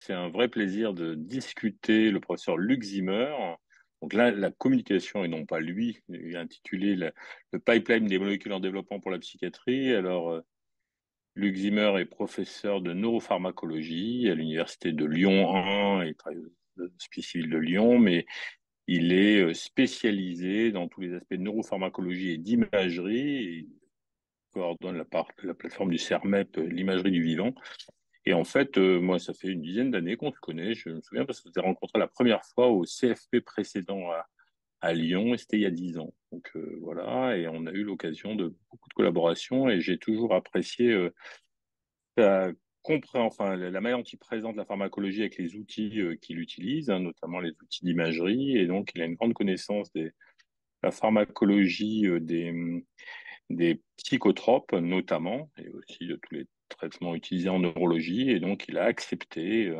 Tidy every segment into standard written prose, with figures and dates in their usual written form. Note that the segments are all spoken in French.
C'est un vrai plaisir de discuter le professeur Luc Zimmer. Donc là, la communication, et non pas lui, est intitulé le pipeline des molécules en développement pour la psychiatrie. Alors, Luc Zimmer est professeur de neuropharmacologie à l'université de Lyon 1 et travaille au Hospice civil de Lyon, mais il est spécialisé dans tous les aspects de neuropharmacologie et d'imagerie. Il coordonne la plateforme du CERMEP, l'imagerie du vivant. Et en fait, moi, ça fait une dizaine d'années qu'on se connaît. Je me souviens parce qu'on s'est rencontrés la première fois au CFP précédent à Lyon, et c'était il y a 10 ans. Donc voilà, et on a eu l'occasion de beaucoup de collaborations, et j'ai toujours apprécié sa enfin, la manière dont il présente la pharmacologie avec les outils qu'il utilise, hein, notamment les outils d'imagerie. Et donc, il a une grande connaissance de la pharmacologie des psychotropes notamment, et aussi de tous les traitements utilisés en neurologie. Et donc, il a accepté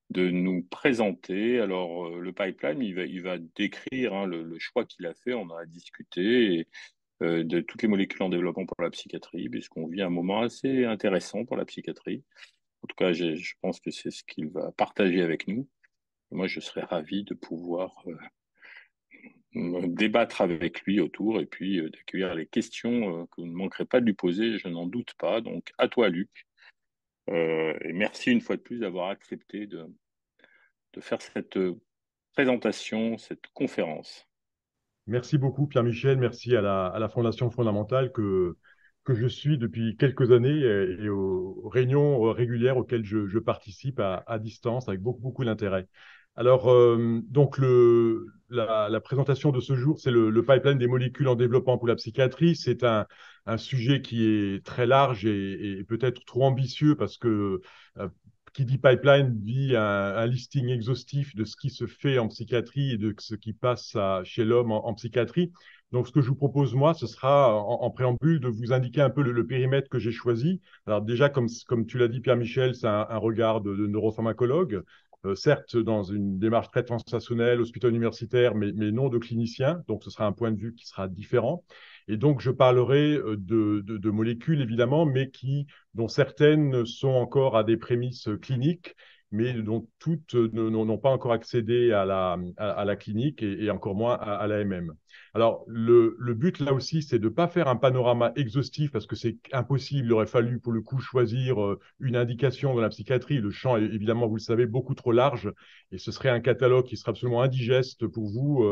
de nous présenter. Alors, le pipeline, il va décrire, hein, le choix qu'il a fait. On en a discuté de toutes les molécules en développement pour la psychiatrie, puisqu'on vit un moment assez intéressant pour la psychiatrie. En tout cas, je pense que c'est ce qu'il va partager avec nous. Moi, je serais ravi de pouvoir débattre avec lui autour, et puis d'accueillir les questions que vous ne manquerez pas de lui poser, je n'en doute pas. Donc, à toi, Luc. Et merci une fois de plus d'avoir accepté de faire cette présentation, cette conférence. Merci beaucoup, Pierre-Michel. Merci à la Fondation fondamentale que je suis depuis quelques années et aux réunions régulières auxquelles je participe à distance avec beaucoup d'intérêt. Alors, donc, la présentation de ce jour, c'est le pipeline des molécules en développement pour la psychiatrie. C'est un sujet qui est très large et peut-être trop ambitieux parce que qui dit pipeline dit un listing exhaustif de ce qui se fait en psychiatrie et de ce qui passe chez l'homme en psychiatrie. Donc, ce que je vous propose, moi, ce sera en préambule de vous indiquer un peu le périmètre que j'ai choisi. Alors déjà, comme tu l'as dit, Pierre-Michel, c'est un regard de neuropharmacologue, certes dans une démarche très transactionnelle, hospital universitaire, mais non de clinicien. Donc, ce sera un point de vue qui sera différent. Et donc, je parlerai de molécules, évidemment, mais dont certaines sont encore à des prémices cliniques, mais dont toutes n'ont pas encore accédé à la clinique et encore moins à l'AMM. Alors, le but là aussi, c'est de ne pas faire un panorama exhaustif parce que c'est impossible. Il aurait fallu, pour le coup, choisir une indication dans la psychiatrie. Le champ est évidemment, vous le savez, beaucoup trop large et ce serait un catalogue qui serait absolument indigeste pour vous.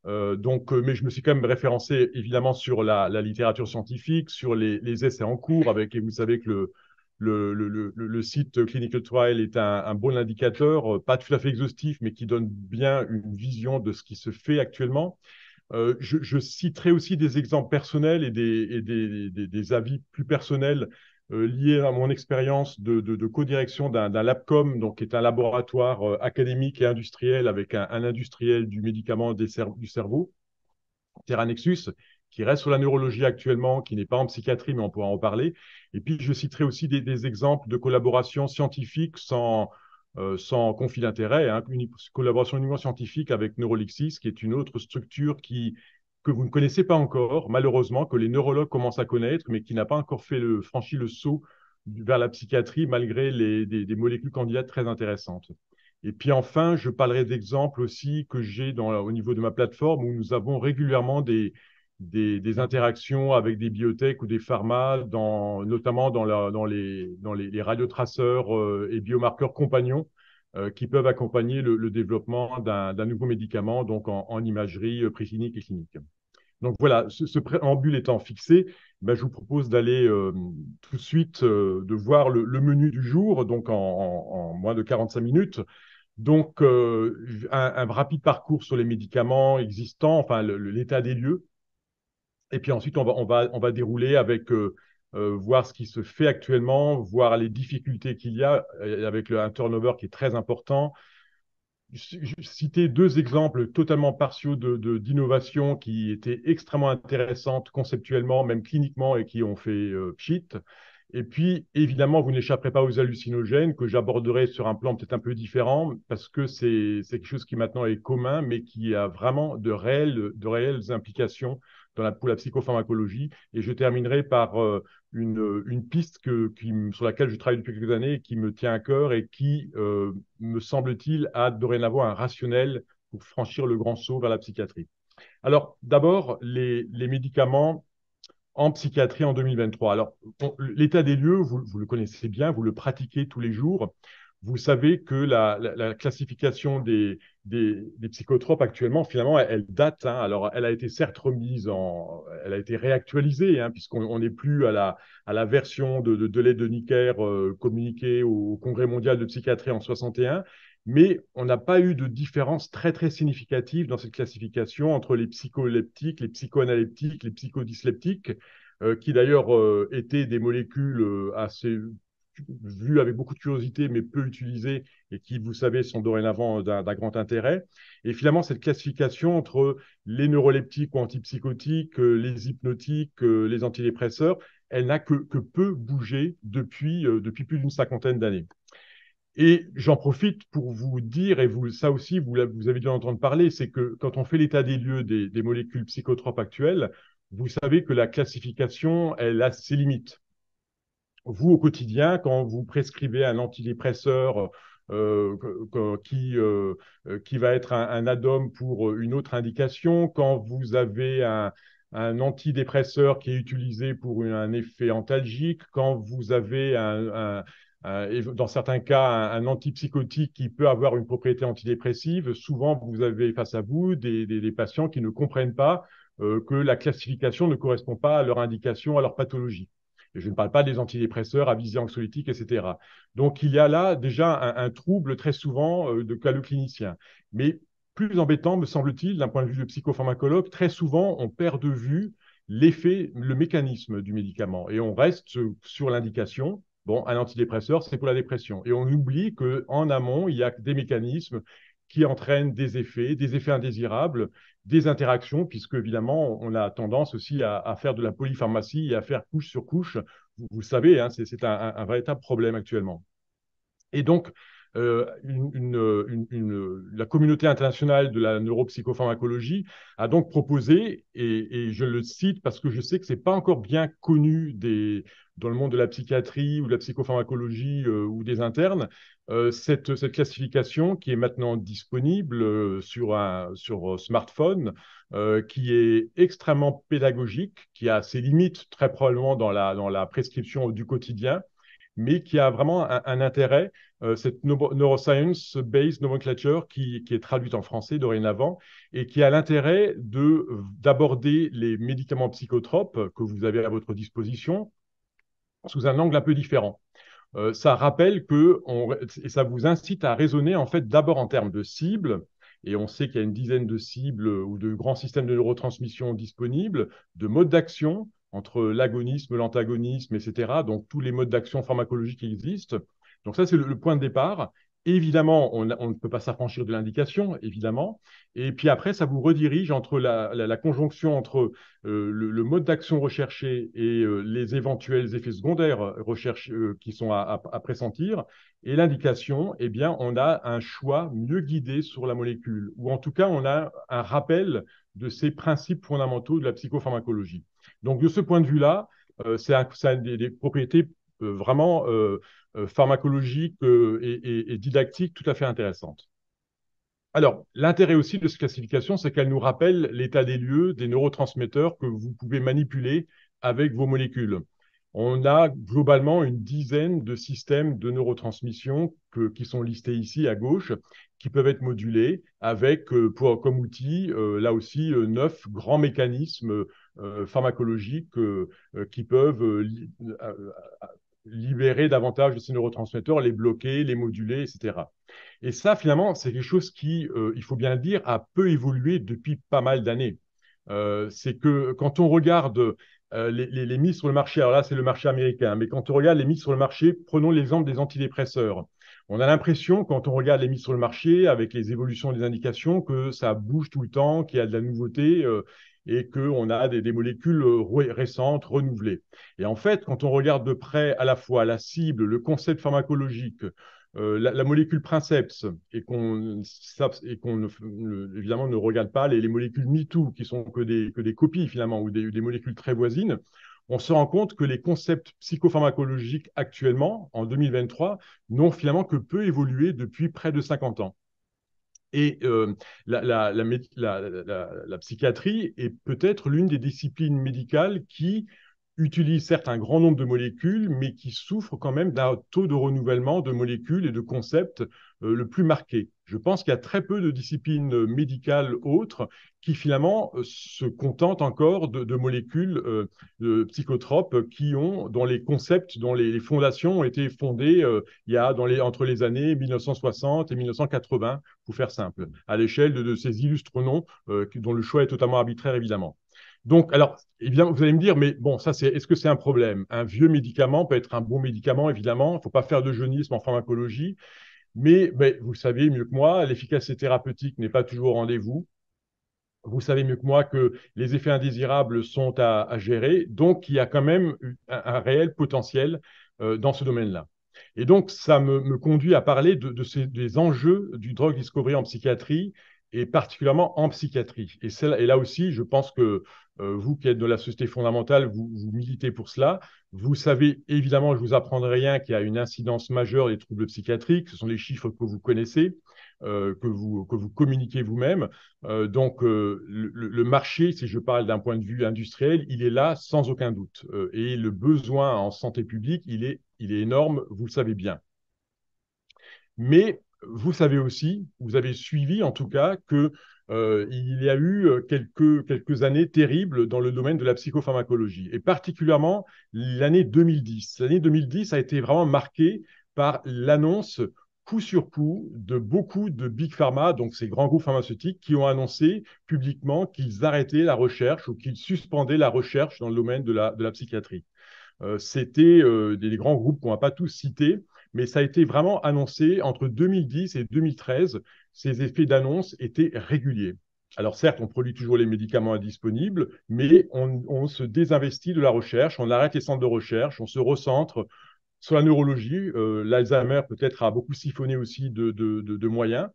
Mais je me suis quand même référencé évidemment sur la littérature scientifique, sur les essais en cours, et vous savez que le site Clinical Trial est un bon indicateur, pas tout à fait exhaustif, mais qui donne bien une vision de ce qui se fait actuellement. Je citerai aussi des exemples personnels et des avis plus personnels liés à mon expérience de co-direction d'un LabCom, donc qui est un laboratoire académique et industriel avec un industriel du médicament du cerveau, Terranexus, qui reste sur la neurologie actuellement, qui n'est pas en psychiatrie, mais on pourra en parler. Et puis, je citerai aussi des exemples de collaboration scientifique sans conflit d'intérêt, hein, une collaboration uniquement scientifique avec Neurolixis, qui est une autre structure que vous ne connaissez pas encore, malheureusement, que les neurologues commencent à connaître, mais qui n'a pas encore franchi le saut vers la psychiatrie, malgré des molécules candidates très intéressantes. Et puis enfin, je parlerai d'exemples aussi que j'ai au niveau de ma plateforme où nous avons régulièrement des interactions avec des biotech ou des pharma, notamment les radiotraceurs et biomarqueurs compagnons qui peuvent accompagner le développement d'un nouveau médicament donc en imagerie préclinique et clinique. Donc voilà, ce préambule étant fixé, ben, je vous propose d'aller tout de suite de voir le menu du jour, donc en moins de 45 minutes. Donc, un rapide parcours sur les médicaments existants, enfin l'état des lieux. Et puis ensuite, on va dérouler avec voir ce qui se fait actuellement, voir les difficultés qu'il y a avec un turnover qui est très important. Je citais deux exemples totalement partiaux d'innovation qui étaient extrêmement intéressantes conceptuellement, même cliniquement, et qui ont fait pchit. Et puis, évidemment, vous n'échapperez pas aux hallucinogènes que j'aborderai sur un plan peut-être un peu différent parce que c'est quelque chose qui maintenant est commun, mais qui a vraiment de réelles implications pour la psychopharmacologie. Et je terminerai par une piste sur laquelle je travaille depuis quelques années et qui me tient à cœur et qui, me semble-t-il, a dorénavant un rationnel pour franchir le grand saut vers la psychiatrie. Alors, d'abord, les médicaments en psychiatrie en 2023. Alors, l'état des lieux, vous le connaissez bien, vous le pratiquez tous les jours. Vous savez que la classification des psychotropes actuellement, finalement, elle date. Hein. Alors, elle a été certes elle a été réactualisée, hein, puisqu'on n'est plus à la version de l'aide de Necker communiquée au Congrès mondial de psychiatrie en 61. Mais on n'a pas eu de différence très, très significative dans cette classification entre les psycholeptiques, les psychoanaleptiques, les psychodysleptiques, qui d'ailleurs étaient des molécules assez vues avec beaucoup de curiosité, mais peu utilisées, et qui, vous savez, sont dorénavant d'un grand intérêt. Et finalement, cette classification entre les neuroleptiques ou antipsychotiques, les hypnotiques, les antidépresseurs, elle n'a que peu bougé depuis plus d'une cinquantaine d'années. Et j'en profite pour vous dire, et vous, ça aussi, vous avez dû en entendre parler, c'est que quand on fait l'état des lieux des molécules psychotropes actuelles, vous savez que la classification, elle a ses limites. Vous, au quotidien, quand vous prescrivez un antidépresseur qui va être un add-on pour une autre indication, quand vous avez un antidépresseur qui est utilisé pour un effet antalgique, quand vous avez et dans certains cas un antipsychotique qui peut avoir une propriété antidépressive, souvent vous avez face à vous des patients qui ne comprennent pas que la classification ne correspond pas à leur indication, à leur pathologie. Et je ne parle pas des antidépresseurs à visée anxiolytique, etc. Donc, il y a là déjà un trouble très souvent de cas le clinicien. Mais plus embêtant, me semble-t-il, d'un point de vue de psychopharmacologue, très souvent, on perd de vue l'effet, le mécanisme du médicament. Et on reste sur l'indication. Bon, un antidépresseur, c'est pour la dépression. Et on oublie qu'en amont, il y a des mécanismes qui entraînent des effets indésirables, des interactions, puisque évidemment, on a tendance aussi à faire de la polypharmacie et à faire couche sur couche. Vous le savez, hein, c'est un véritable problème actuellement. Et donc, la communauté internationale de la neuropsychopharmacologie a donc proposé, et je le cite parce que je sais que ce n'est pas encore bien connu dans le monde de la psychiatrie ou de la psychopharmacologie ou des internes, cette classification qui est maintenant disponible sur smartphone, qui est extrêmement pédagogique, qui a ses limites très probablement dans la prescription du quotidien, mais qui a vraiment un intérêt, cette neuroscience-based nomenclature qui est traduite en français dorénavant et qui a l'intérêt d'aborder les médicaments psychotropes que vous avez à votre disposition sous un angle un peu différent. Ça rappelle et ça vous incite à raisonner en fait d'abord en termes de cibles, et on sait qu'il y a une dizaine de cibles ou de grands systèmes de neurotransmission disponibles, de modes d'action entre l'agonisme, l'antagonisme, etc. Donc tous les modes d'action pharmacologiques qui existent. Donc ça, c'est le point de départ. Évidemment, on ne peut pas s'affranchir de l'indication, évidemment. Et puis après, ça vous redirige entre la conjonction entre le mode d'action recherché et les éventuels effets secondaires qui sont à pressentir. Et l'indication, eh bien, on a un choix mieux guidé sur la molécule, ou en tout cas, on a un rappel de ces principes fondamentaux de la psychopharmacologie. Donc, de ce point de vue-là, ça a des propriétés vraiment pharmacologiques et didactiques tout à fait intéressantes. Alors, l'intérêt aussi de cette classification, c'est qu'elle nous rappelle l'état des lieux des neurotransmetteurs que vous pouvez manipuler avec vos molécules. On a globalement une dizaine de systèmes de neurotransmission qui sont listés ici à gauche, qui peuvent être modulés avec, comme outil, là aussi, 9 grands mécanismes pharmacologiques qui peuvent libérer davantage de ces neurotransmetteurs, les bloquer, les moduler, etc. Et ça, finalement, c'est quelque chose qui, il faut bien le dire, a peu évolué depuis pas mal d'années. C'est que quand on regarde les mises sur le marché, alors là, c'est le marché américain, mais quand on regarde les mises sur le marché, prenons l'exemple des antidépresseurs. On a l'impression, quand on regarde les mises sur le marché, avec les évolutions des indications, que ça bouge tout le temps, qu'il y a de la nouveauté et qu'on a des molécules récentes, renouvelées. Et en fait, quand on regarde de près à la fois la cible, le concept pharmacologique, la molécule princeps évidemment ne regarde pas les molécules MeToo qui sont que des copies finalement ou des molécules très voisines, on se rend compte que les concepts psychopharmacologiques actuellement, en 2023, n'ont finalement que peu évolué depuis près de 50 ans. Et la psychiatrie est peut-être l'une des disciplines médicales qui utilise certes un grand nombre de molécules, mais qui souffre quand même d'un taux de renouvellement de molécules et de concepts le plus marqué. Je pense qu'il y a très peu de disciplines médicales autres qui finalement se contentent encore de molécules de psychotropes dont les concepts, dont les fondations ont été fondées entre les années 1960 et 1980, pour faire simple, à l'échelle de ces illustres noms dont le choix est totalement arbitraire évidemment. Donc, alors, évidemment, vous allez me dire, mais bon, est-ce que c'est un problème? Un vieux médicament peut être un bon médicament, évidemment. Il ne faut pas faire de jeunisme en pharmacologie. Mais vous savez mieux que moi, l'efficacité thérapeutique n'est pas toujours au rendez-vous. Vous savez mieux que moi que les effets indésirables sont à gérer. Donc, il y a quand même un réel potentiel dans ce domaine-là. Et donc, ça me conduit à parler des enjeux du drug discovery en psychiatrie et particulièrement en psychiatrie. Et là aussi, je pense que vous qui êtes de la société fondamentale, vous militez pour cela. Vous savez, évidemment, je ne vous apprendrai rien, qu'il y a une incidence majeure des troubles psychiatriques. Ce sont les chiffres que vous connaissez, que vous communiquez vous-même. Le marché, si je parle d'un point de vue industriel, il est là sans aucun doute. Et le besoin en santé publique, il est énorme, vous le savez bien. Mais vous savez aussi, vous avez suivi en tout cas que il y a eu quelques années terribles dans le domaine de la psychopharmacologie, et particulièrement l'année 2010. L'année 2010 a été vraiment marquée par l'annonce coup sur coup de beaucoup de big pharma, donc ces grands groupes pharmaceutiques, qui ont annoncé publiquement qu'ils arrêtaient la recherche ou qu'ils suspendaient la recherche dans le domaine de la psychiatrie. C'était des grands groupes qu'on ne va pas tous citer, mais ça a été vraiment annoncé entre 2010 et 2013. Ces effets d'annonce étaient réguliers. Alors certes, on produit toujours les médicaments indisponibles, mais on se désinvestit de la recherche, on arrête les centres de recherche, on se recentre sur la neurologie. L'Alzheimer peut-être a beaucoup siphonné aussi de moyens,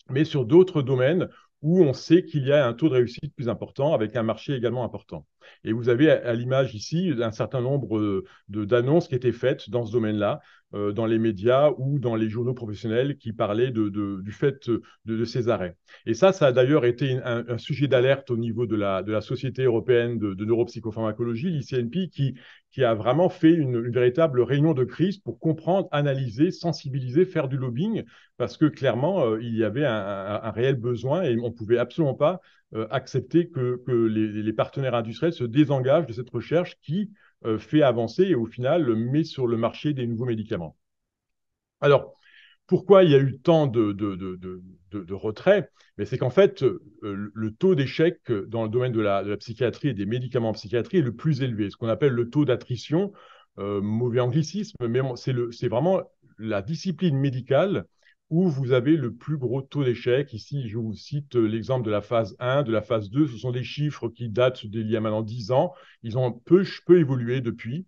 mais sur d'autres domaines où on sait qu'il y a un taux de réussite plus important avec un marché également important. Et vous avez à l'image ici un certain nombre d'annonces qui étaient faites dans ce domaine-là, dans les médias ou dans les journaux professionnels qui parlaient du fait de ces arrêts. Et ça a d'ailleurs été un sujet d'alerte au niveau de la Société européenne de neuropsychopharmacologie, l'ICNP, qui a vraiment fait une véritable réunion de crise pour comprendre, analyser, sensibiliser, faire du lobbying, parce que clairement, il y avait un réel besoin et on ne pouvait absolument pas accepter que les partenaires industriels se désengagent de cette recherche qui fait avancer et au final met sur le marché des nouveaux médicaments. Alors, pourquoi il y a eu tant de retraits? Mais c'est qu'en fait, le taux d'échec dans le domaine de la psychiatrie et des médicaments en psychiatrie est le plus élevé, ce qu'on appelle le taux d'attrition, mauvais anglicisme, mais c'est vraiment la discipline médicale où vous avez le plus gros taux d'échec. Ici, je vous cite l'exemple de la phase 1, de la phase 2. Ce sont des chiffres qui datent d'il y a maintenant 10 ans. Ils ont peu évolué depuis.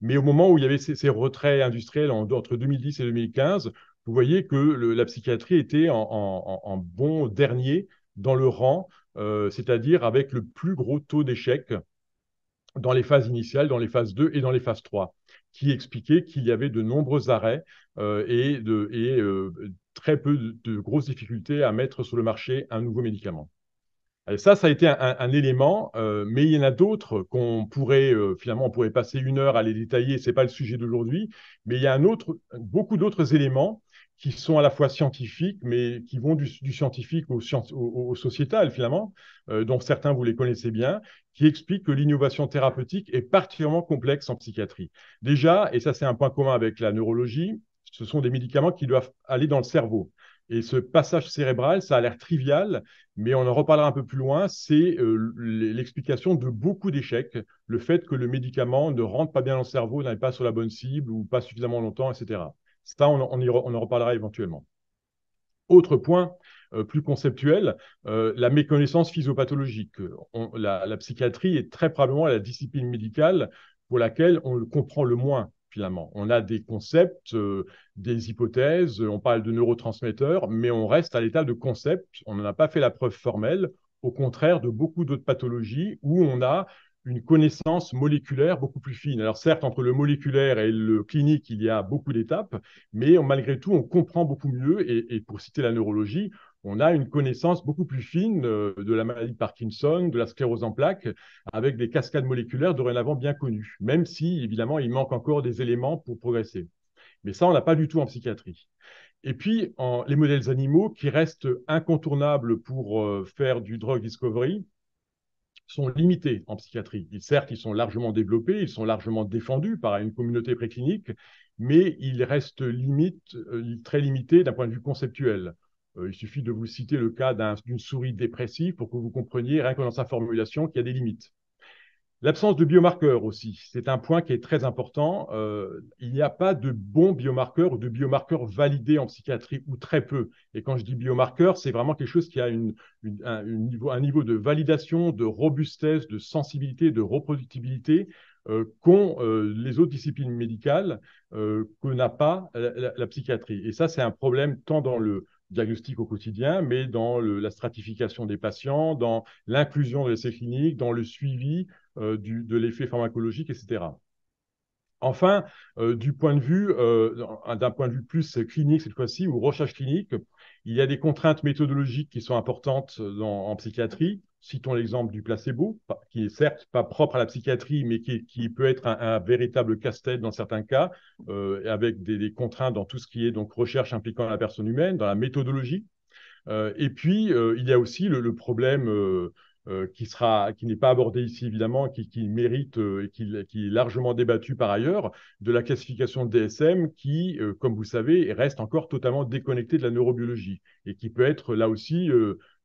Mais au moment où il y avait ces retraits industriels entre 2010 et 2015, vous voyez que la psychiatrie était en bon dernier dans le rang, c'est-à-dire avec le plus gros taux d'échec dans les phases initiales, dans les phases 2 et dans les phases 3, qui expliquait qu'il y avait de nombreux arrêts et très peu de grosses difficultés à mettre sur le marché un nouveau médicament. Ça a été un élément, mais il y en a d'autres finalement, on pourrait passer une heure à les détailler, ce n'est pas le sujet d'aujourd'hui, mais il y a beaucoup d'autres éléments qui sont à la fois scientifiques, mais qui vont du scientifique au sociétal, finalement, dont certains vous les connaissez bien, qui expliquent que l'innovation thérapeutique est particulièrement complexe en psychiatrie. Déjà, et ça c'est un point commun avec la neurologie, ce sont des médicaments qui doivent aller dans le cerveau. Et ce passage cérébral, ça a l'air trivial, mais on en reparlera un peu plus loin, c'est l'explication de beaucoup d'échecs, le fait que le médicament ne rentre pas bien dans le cerveau, n'aille pas sur la bonne cible ou pas suffisamment longtemps, etc. Ça, on en reparlera éventuellement. Autre point plus conceptuel, la méconnaissance physiopathologique. La psychiatrie est très probablement la discipline médicale pour laquelle on le comprend le moins, finalement. On a des concepts, des hypothèses, on parle de neurotransmetteurs, mais on reste à l'état de concept. On n'en a pas fait la preuve formelle, au contraire de beaucoup d'autres pathologies où on a une connaissance moléculaire beaucoup plus fine. Alors certes, entre le moléculaire et le clinique, il y a beaucoup d'étapes, mais malgré tout, on comprend beaucoup mieux. Et pour citer la neurologie, on a une connaissance beaucoup plus fine de la maladie de Parkinson, de la sclérose en plaques, avec des cascades moléculaires dorénavant bien connues, même si, évidemment, il manque encore des éléments pour progresser. Mais ça, on n'a pas du tout en psychiatrie. Et puis, les modèles animaux qui restent incontournables pour faire du drug discovery sont limités en psychiatrie. Certes, ils sont largement développés, ils sont largement défendus par une communauté préclinique, mais ils restent très limités d'un point de vue conceptuel. Il suffit de vous citer le cas d'une souris dépressive pour que vous compreniez, rien que dans sa formulation, qu'il y a des limites. L'absence de biomarqueurs aussi, c'est un point qui est très important. Il n'y a pas de bons biomarqueurs ou de biomarqueurs validés en psychiatrie, ou très peu. Et quand je dis biomarqueurs, c'est vraiment quelque chose qui a un niveau de validation, de robustesse, de sensibilité, de reproductibilité qu'ont les autres disciplines médicales, que n'a pas la psychiatrie. Et ça, c'est un problème tant dans le diagnostic au quotidien, mais dans la stratification des patients, dans l'inclusion de l'essai clinique, dans le suivi de l'effet pharmacologique, etc. Enfin, d'un point de vue plus clinique cette fois-ci, ou recherche clinique, il y a des contraintes méthodologiques qui sont importantes en psychiatrie. Citons l'exemple du placebo, qui est certes pas propre à la psychiatrie, mais qui peut être un véritable casse-tête dans certains cas, avec des contraintes dans tout ce qui est donc recherche impliquant la personne humaine, dans la méthodologie. Et puis, il y a aussi le problème qui n'est pas abordé ici, évidemment, qui mérite et qui est largement débattu par ailleurs, de la classification de DSM qui, comme vous savez, reste encore totalement déconnectée de la neurobiologie et qui peut être là aussi,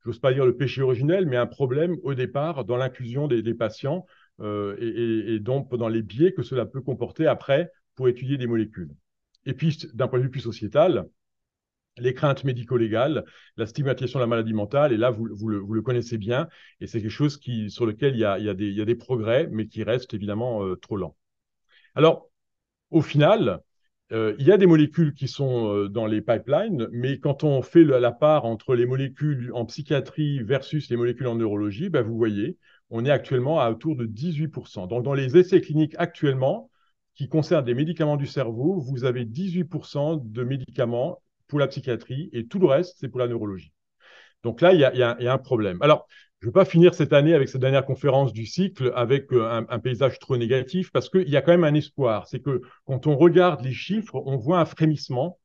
j'ose pas dire le péché originel, mais un problème au départ dans l'inclusion des patients et donc dans les biais que cela peut comporter après pour étudier des molécules. Et puis, d'un point de vue plus sociétal, les craintes médico-légales, la stigmatisation de la maladie mentale, et là, vous le connaissez bien, et c'est quelque chose sur lequel il y a des progrès, mais qui restent évidemment trop lents. Alors, au final, il y a des molécules qui sont dans les pipelines, mais quand on fait la part entre les molécules en psychiatrie versus les molécules en neurologie, ben, vous voyez, on est actuellement à autour de 18%. Donc, dans les essais cliniques actuellement, qui concernent des médicaments du cerveau, vous avez 18% de médicaments pour la psychiatrie et tout le reste, c'est pour la neurologie. Donc là, il y a un problème. Alors, je ne vais pas finir cette année avec cette dernière conférence du cycle avec un paysage trop négatif parce qu'il y a quand même un espoir. C'est que quand on regarde les chiffres, on voit un frémissement.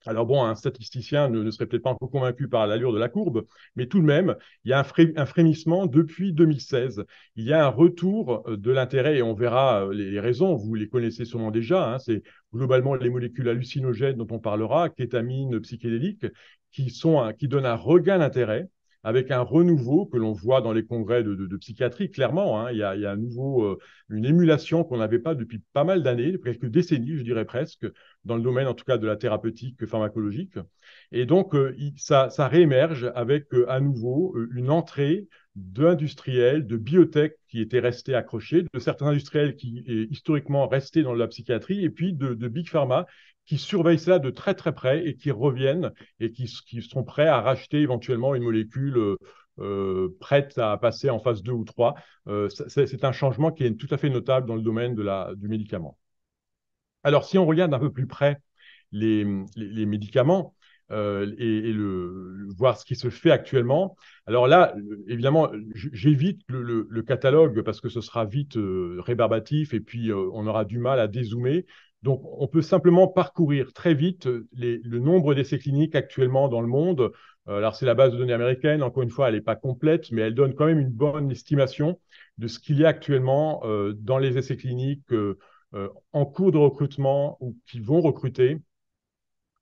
Alors bon, un statisticien ne serait peut-être pas encore convaincu par l'allure de la courbe, mais tout de même, il y a un frémissement depuis 2016. Il y a un retour de l'intérêt et on verra les raisons, vous les connaissez sûrement déjà, hein, c'est globalement les molécules hallucinogènes dont on parlera, kétamine, psychédéliques, qui donnent un regain d'intérêt avec un renouveau que l'on voit dans les congrès de psychiatrie, clairement. Hein, il y a une émulation qu'on n'avait pas depuis pas mal d'années, quelques décennies, je dirais presque, dans le domaine en tout cas de la thérapeutique pharmacologique. Et donc, ça réémerge avec à nouveau une entrée d'industriels, de biotech qui étaient restés accrochés, de certains industriels qui historiquement restés dans la psychiatrie, et puis de big pharma qui surveillent ça de très très près et qui reviennent et qui sont prêts à racheter éventuellement une molécule prête à passer en phase 2 ou 3. C'est un changement qui est tout à fait notable dans le domaine du médicament. Alors, si on regarde d'un peu plus près les médicaments voir ce qui se fait actuellement, alors là, évidemment, j'évite le catalogue parce que ce sera vite rébarbatif et puis on aura du mal à dézoomer. Donc, on peut simplement parcourir très vite le nombre d'essais cliniques actuellement dans le monde. Alors, c'est la base de données américaine. Encore une fois, elle n'est pas complète, mais elle donne quand même une bonne estimation de ce qu'il y a actuellement dans les essais cliniques en cours de recrutement ou qui vont recruter,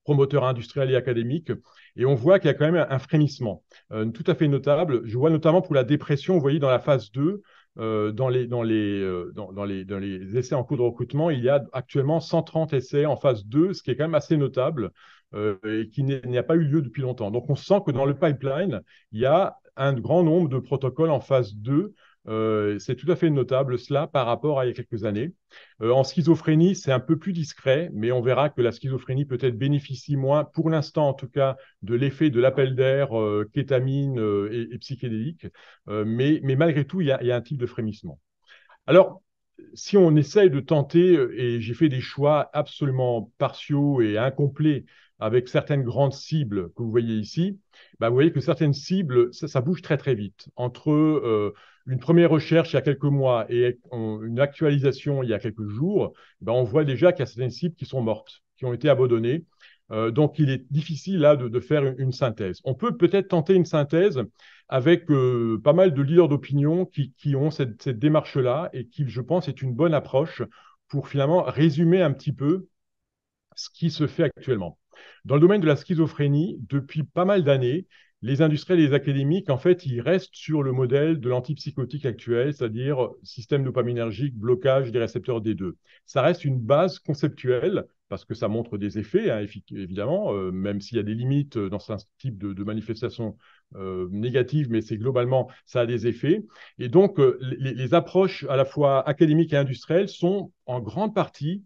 promoteurs industriels et académiques. Et on voit qu'il y a quand même un frémissement tout à fait notable. Je vois notamment pour la dépression, vous voyez, dans la phase 2, dans les essais en cours de recrutement, il y a actuellement 130 essais en phase 2, ce qui est quand même assez notable et qui n'a pas eu lieu depuis longtemps. Donc on sent que dans le pipeline, il y a un grand nombre de protocoles en phase 2 C'est tout à fait notable cela par rapport à il y a quelques années. En schizophrénie, c'est un peu plus discret, mais on verra que la schizophrénie peut-être bénéficie moins, pour l'instant en tout cas, de l'effet de l'appel d'air, kétamine et psychédélique. Mais malgré tout, il y a un type de frémissement. Alors, si on essaye de tenter, et j'ai fait des choix absolument partiaux et incomplets avec certaines grandes cibles que vous voyez ici, bah, vous voyez que certaines cibles, ça bouge très très vite. Entre une première recherche il y a quelques mois et une actualisation il y a quelques jours, bah, on voit déjà qu'il y a certaines cibles qui sont mortes, qui ont été abandonnées. Donc, il est difficile là de faire une synthèse. On peut peut-être tenter une synthèse avec pas mal de leaders d'opinion qui ont cette démarche-là et qui, je pense, est une bonne approche pour finalement résumer un petit peu ce qui se fait actuellement. Dans le domaine de la schizophrénie, depuis pas mal d'années, les industriels et les académiques, en fait, ils restent sur le modèle de l'antipsychotique actuel, c'est-à-dire système dopaminergique, blocage des récepteurs D2. Ça reste une base conceptuelle parce que ça montre des effets, hein, évidemment, même s'il y a des limites dans ce type de manifestations négatives, mais c'est globalement, ça a des effets. Et donc, les approches à la fois académiques et industrielles sont en grande partie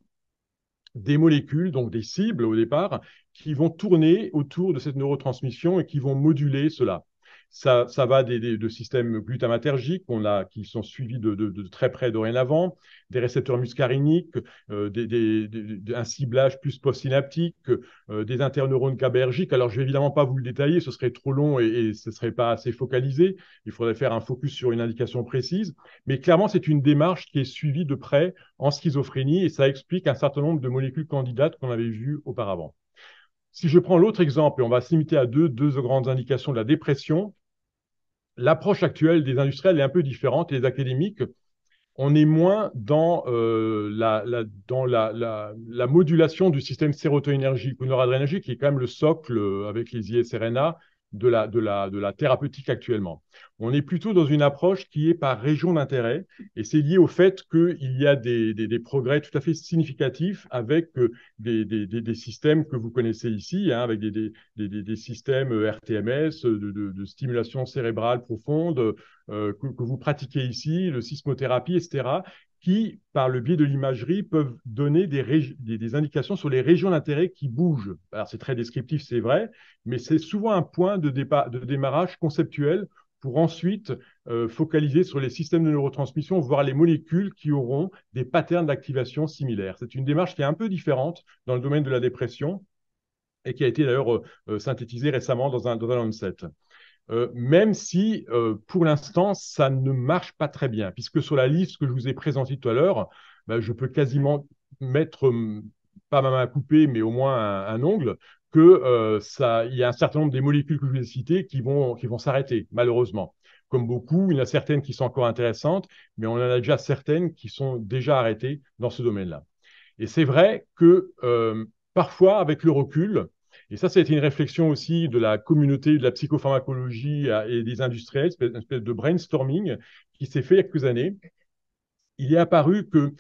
des molécules, donc des cibles au départ, qui vont tourner autour de cette neurotransmission et qui vont moduler cela. Ça va de systèmes glutamatergiques qui sont suivis de très près dorénavant, des récepteurs muscariniques, un ciblage plus postsynaptique, des interneurones GABAergiques. Alors, je ne vais évidemment pas vous le détailler, ce serait trop long et ce ne serait pas assez focalisé. Il faudrait faire un focus sur une indication précise. Mais clairement, c'est une démarche qui est suivie de près en schizophrénie et ça explique un certain nombre de molécules candidates qu'on avait vues auparavant. Si je prends l'autre exemple, et on va se limiter à deux grandes indications de la dépression, l'approche actuelle des industriels est un peu différente et les académiques, on est moins dans, la modulation du système sérotoninergique ou noradrénergique, qui est quand même le socle avec les ISRNA de la thérapeutique actuellement. On est plutôt dans une approche qui est par région d'intérêt, et c'est lié au fait qu'il y a des progrès tout à fait significatifs avec des systèmes que vous connaissez ici, hein, avec des systèmes RTMS, de stimulation cérébrale profonde, que vous pratiquez ici, le sismothérapie, etc., qui, par le biais de l'imagerie, peuvent donner des indications sur les régions d'intérêt qui bougent. Alors, c'est très descriptif, c'est vrai, mais c'est souvent un point de démarrage conceptuel pour ensuite focaliser sur les systèmes de neurotransmission, voire les molécules qui auront des patterns d'activation similaires. C'est une démarche qui est un peu différente dans le domaine de la dépression et qui a été d'ailleurs synthétisée récemment dans un Lancet. Même si pour l'instant, ça ne marche pas très bien, puisque sur la liste que je vous ai présentée tout à l'heure, ben, je peux quasiment mettre, pas ma main à couper, mais au moins un ongle, que il y a un certain nombre des molécules que je vous ai citées qui vont s'arrêter, malheureusement. Comme beaucoup, il y en a certaines qui sont encore intéressantes, mais on en a déjà certaines qui sont déjà arrêtées dans ce domaine-là. Et c'est vrai que parfois, avec le recul, et ça a été une réflexion aussi de la communauté de la psychopharmacologie et des industriels, une espèce de brainstorming qui s'est fait il y a quelques années, il est apparu que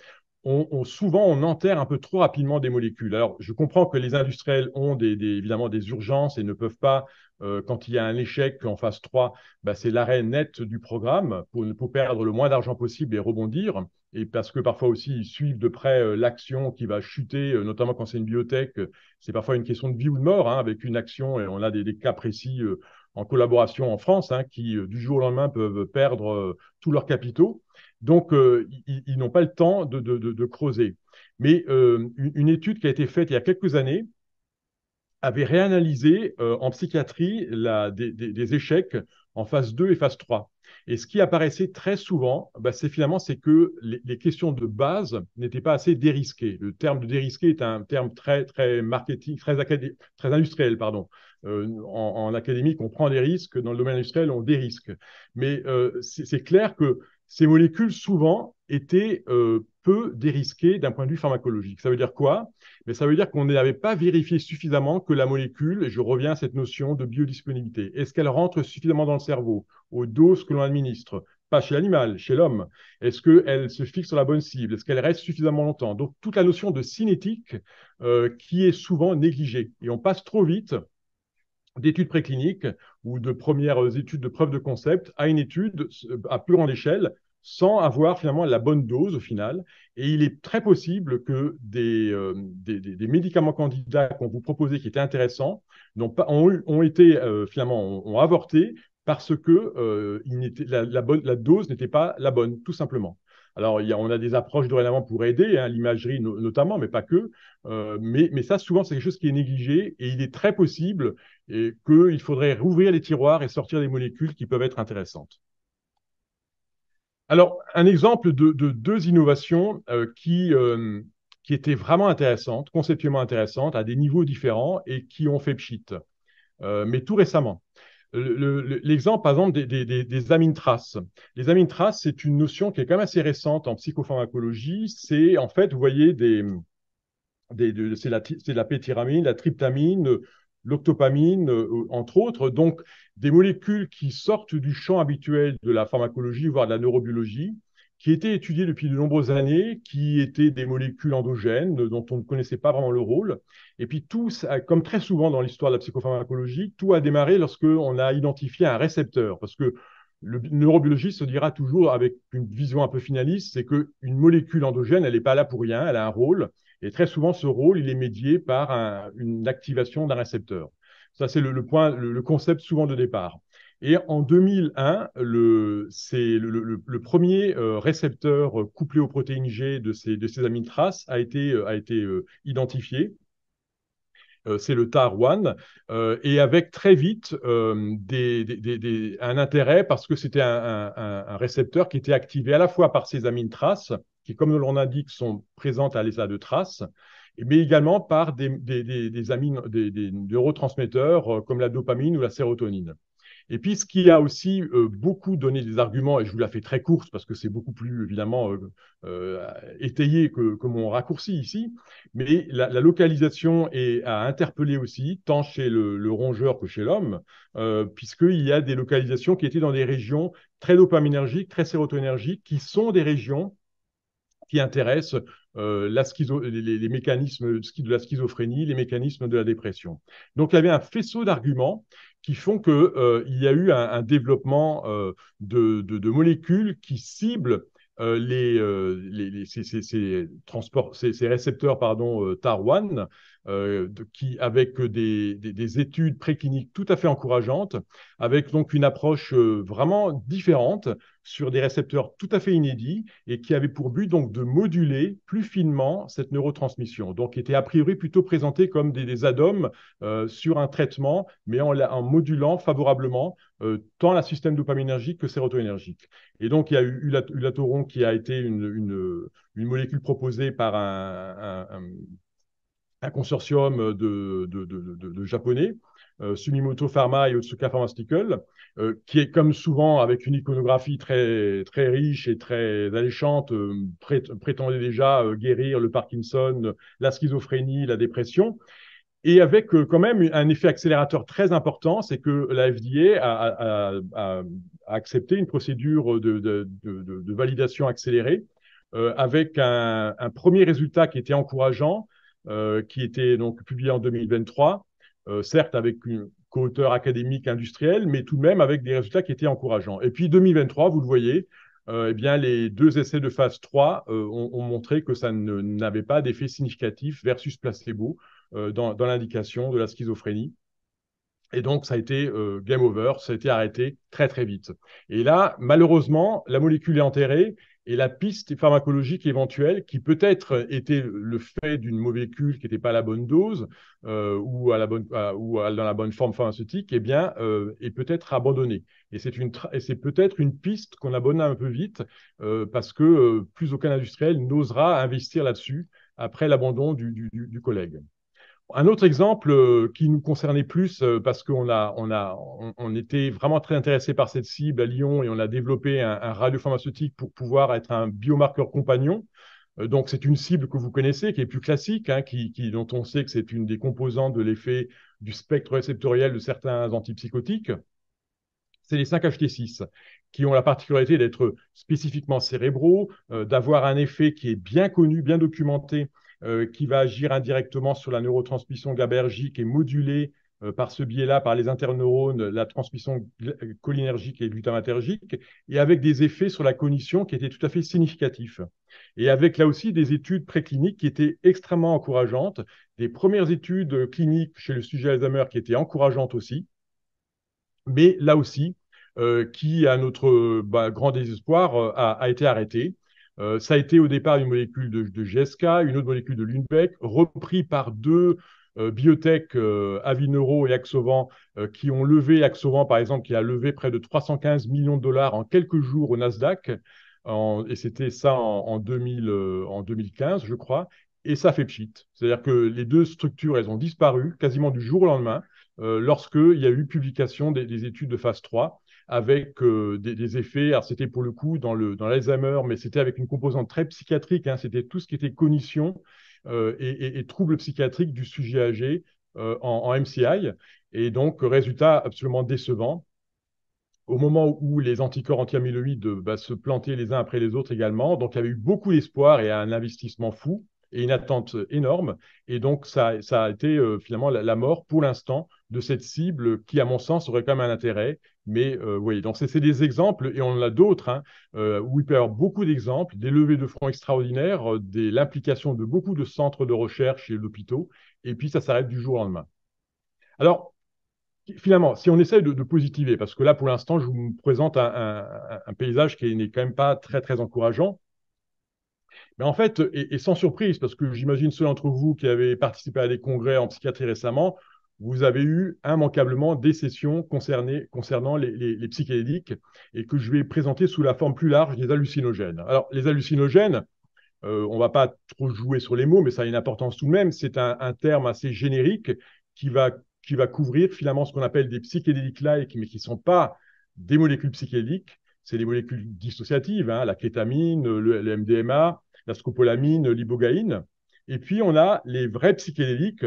souvent on enterre un peu trop rapidement des molécules. Alors, je comprends que les industriels ont évidemment des urgences et ne peuvent pas, quand il y a un échec en phase 3, bah, c'est l'arrêt net du programme pour perdre le moins d'argent possible et rebondir. Et parce que parfois aussi, ils suivent de près l'action qui va chuter, notamment quand c'est une biotech. C'est parfois une question de vie ou de mort, hein, avec une action, et on a des cas précis en collaboration en France, hein, qui du jour au lendemain peuvent perdre tous leurs capitaux. Donc, ils n'ont pas le temps de creuser. Mais une étude qui a été faite il y a quelques années avait réanalysé en psychiatrie des échecs en phase 2 et phase 3. Et ce qui apparaissait très souvent, bah, c'est que les questions de base n'étaient pas assez dérisquées. Le terme de dérisqué est un terme très, très marketing, très industriel, pardon. En académique, on prend des risques. Dans le domaine industriel, on dérisque. Mais c'est clair que ces molécules, souvent, étaient peu dérisquées d'un point de vue pharmacologique. Ça veut dire quoi? Mais ça veut dire qu'on n'avait pas vérifié suffisamment que la molécule, et je reviens à cette notion de biodisponibilité, est-ce qu'elle rentre suffisamment dans le cerveau, aux doses que l'on administre? Pas chez l'animal, chez l'homme. Est-ce qu'elle se fixe sur la bonne cible? Est-ce qu'elle reste suffisamment longtemps? Donc, toute la notion de cinétique qui est souvent négligée. Et on passe trop vite d'études précliniques ou de premières études de preuve de concept à une étude à plus grande échelle sans avoir finalement la bonne dose au final. Et il est très possible que des médicaments candidats qu'on vous proposait qui étaient intéressants ont été finalement ont avorté parce que la dose n'était pas la bonne, tout simplement. Alors, on a des approches dorénavant pour aider, hein, l'imagerie notamment, mais pas que. Mais ça, souvent, c'est quelque chose qui est négligé et il est très possible qu'il faudrait rouvrir les tiroirs et sortir des molécules qui peuvent être intéressantes. Alors, un exemple de deux innovations qui étaient vraiment intéressantes, conceptuellement intéressantes, à des niveaux différents et qui ont fait pchit, mais tout récemment. L'exemple, par exemple, des amines traces. Les amines traces, c'est une notion qui est quand même assez récente en psychopharmacologie. C'est en fait, vous voyez, c'est la péthyramine, la tryptamine, l'octopamine, entre autres. Donc, des molécules qui sortent du champ habituel de la pharmacologie, voire de la neurobiologie, qui étaient étudiées depuis de nombreuses années, qui étaient des molécules endogènes dont on ne connaissait pas vraiment le rôle. Et puis, tout, comme très souvent dans l'histoire de la psychopharmacologie, tout a démarré lorsqu'on a identifié un récepteur. Parce que le neurobiologiste se dira toujours, avec une vision un peu finaliste, c'est qu'une molécule endogène, elle n'est pas là pour rien, elle a un rôle. Et très souvent, ce rôle, il est médié par une activation d'un récepteur. Ça, c'est le concept souvent de départ. Et en 2001, c'est le premier récepteur couplé aux protéines G de ces amines traces a été identifié. C'est le TAR1, et avec très vite un intérêt parce que c'était un récepteur qui était activé à la fois par ces amines traces, qui, comme l'on indique, sont présentes à l'état de traces, mais également par des neurotransmetteurs comme la dopamine ou la sérotonine. Et puis, ce qui a aussi beaucoup donné des arguments, et je vous la fais très courte parce que c'est beaucoup plus évidemment étayé que mon raccourci ici, mais la localisation a interpellé aussi, tant chez le rongeur que chez l'homme, puisqu'il y a des localisations qui étaient dans des régions très dopaminergiques, très sérotoninergiques, qui sont des régions qui intéressent les mécanismes de la schizophrénie, les mécanismes de la dépression. Donc, il y avait un faisceau d'arguments qui font qu'il y a eu un développement de molécules qui ciblent ces récepteurs TAR1, avec des études précliniques tout à fait encourageantes, avec donc une approche vraiment différente sur des récepteurs tout à fait inédits et qui avait pour but donc de moduler plus finement cette neurotransmission. Donc, qui était a priori plutôt présenté comme des add-ons sur un traitement, mais en modulant favorablement tant la système dopaminergique que sérotoninergique. Et donc, il y a eu Ulatoron qui a été une molécule proposée par un consortium de Japonais, Sumitomo Pharma et Otsuka Pharmaceutical, qui est comme souvent avec une iconographie très, très riche et très alléchante, prétendait déjà guérir le Parkinson, la schizophrénie, la dépression. Et avec quand même un effet accélérateur très important, c'est que la FDA a accepté une procédure de validation accélérée avec un premier résultat qui était encourageant, qui était donc publié en 2023, certes avec une co-auteur académique industriel, mais tout de même avec des résultats qui étaient encourageants. Et puis 2023, vous le voyez, eh bien, les deux essais de phase 3 ont montré que ça n'avait pas d'effet significatif versus placebo dans l'indication de la schizophrénie. Et donc, ça a été game over, ça a été arrêté très, très vite. Et là, malheureusement, la molécule est enterrée et la piste pharmacologique éventuelle, qui peut-être était le fait d'une molécule qui n'était pas à la bonne dose ou dans la bonne forme pharmaceutique, eh bien, est peut-être abandonnée. Et c'est peut-être une piste qu'on abandonne un peu vite parce que plus aucun industriel n'osera investir là-dessus après l'abandon du collègue. Un autre exemple qui nous concernait plus parce qu'on était vraiment très intéressé par cette cible à Lyon et on a développé un radiopharmaceutique pour pouvoir être un biomarqueur compagnon. Donc, c'est une cible que vous connaissez, qui est plus classique, hein, dont on sait que c'est une des composantes de l'effet du spectre réceptoriel de certains antipsychotiques. C'est les 5-HT6 qui ont la particularité d'être spécifiquement cérébraux, d'avoir un effet qui est bien connu, bien documenté, qui va agir indirectement sur la neurotransmission GABAergique et moduler par ce biais-là, par les interneurones, la transmission cholinergique et glutamatergique, et avec des effets sur la cognition qui étaient tout à fait significatifs. Et avec là aussi des études précliniques qui étaient extrêmement encourageantes, des premières études cliniques chez le sujet Alzheimer qui étaient encourageantes aussi, mais là aussi, qui, à notre grand désespoir, a été arrêté. Ça a été au départ une molécule de GSK, une autre molécule de Lundbeck, repris par deux biotech, Avineuro et Axovan, qui ont levé, Axovan par exemple, qui a levé près de 315 millions de dollars en quelques jours au Nasdaq, et c'était ça en 2000, en 2015, je crois, et ça fait pchit. C'est-à-dire que les deux structures, elles ont disparu quasiment du jour au lendemain, lorsqu'il y a eu publication des études de phase 3 avec des effets. Alors, c'était pour le coup dans l'Alzheimer, mais c'était avec une composante très psychiatrique, hein, c'était tout ce qui était cognition et troubles psychiatriques du sujet âgé en MCI. Et donc, résultat absolument décevant. Au moment où les anticorps anti-amyloïdes se plantaient les uns après les autres également. Donc, il y avait eu beaucoup d'espoir et un investissement fou et une attente énorme. Et donc, ça a été finalement la mort pour l'instant de cette cible qui, à mon sens, aurait quand même un intérêt. Mais oui, donc c'est des exemples, et on en a d'autres, hein, où il peut y avoir beaucoup d'exemples, des levées de fonds extraordinaires, l'implication de beaucoup de centres de recherche et d'hôpitaux, et puis ça s'arrête du jour au lendemain. Alors, finalement, si on essaie de positiver, parce que là, pour l'instant, je vous présente un paysage qui n'est quand même pas très, très encourageant, mais en fait, et sans surprise, parce que j'imagine ceux d'entre vous qui avaient participé à des congrès en psychiatrie récemment, vous avez eu immanquablement des sessions concernant les psychédéliques, et que je vais présenter sous la forme plus large des hallucinogènes. Alors, les hallucinogènes, on ne va pas trop jouer sur les mots, mais ça a une importance tout de même. C'est un terme assez générique qui va, qui va couvrir finalement ce qu'on appelle des psychédéliques-like, mais qui ne sont pas des molécules psychédéliques. C'est des molécules dissociatives, hein, la kétamine, le MDMA, la scopolamine, l'ibogaïne. Et puis, on a les vrais psychédéliques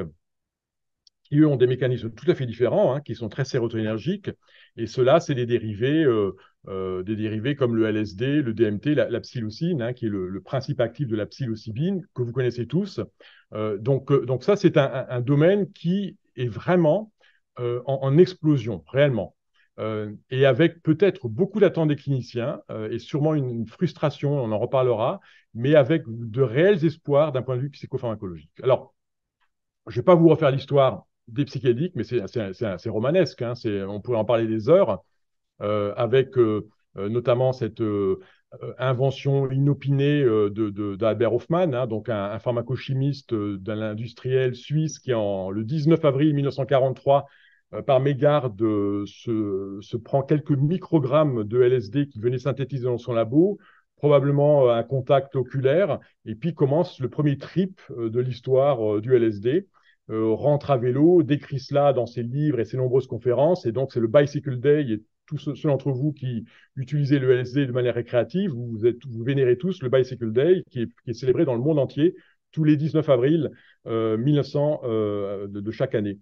qui, eux, ont des mécanismes tout à fait différents, hein, qui sont très sérotoninergiques. Et ceux-là, c'est des dérivés comme le LSD, le DMT, la psilocine, hein, qui est le principe actif de la psilocybine, que vous connaissez tous. Donc ça, c'est un domaine qui est vraiment en explosion, réellement. Et avec peut-être beaucoup d'attentes des cliniciens et sûrement une frustration, on en reparlera, mais avec de réels espoirs d'un point de vue psychopharmacologique. Alors, je ne vais pas vous refaire l'histoire des psychédéliques, mais c'est romanesque, hein, on pourrait en parler des heures, avec notamment cette invention inopinée d'Albert Hoffmann, hein, donc un pharmacochimiste d'un industriel suisse qui, le 19 avril 1943, par mégarde, se prend quelques microgrammes de LSD qu'il venait synthétiser dans son labo, probablement un contact oculaire, et puis commence le premier trip de l'histoire du LSD. Rentre à vélo, décrit cela dans ses livres et ses nombreuses conférences, et donc c'est le Bicycle Day, et tous ceux d'entre vous qui utilisez le LSD de manière récréative, vous vénérez tous le Bicycle Day, qui est célébré dans le monde entier tous les 19 avril 1900 de chaque année.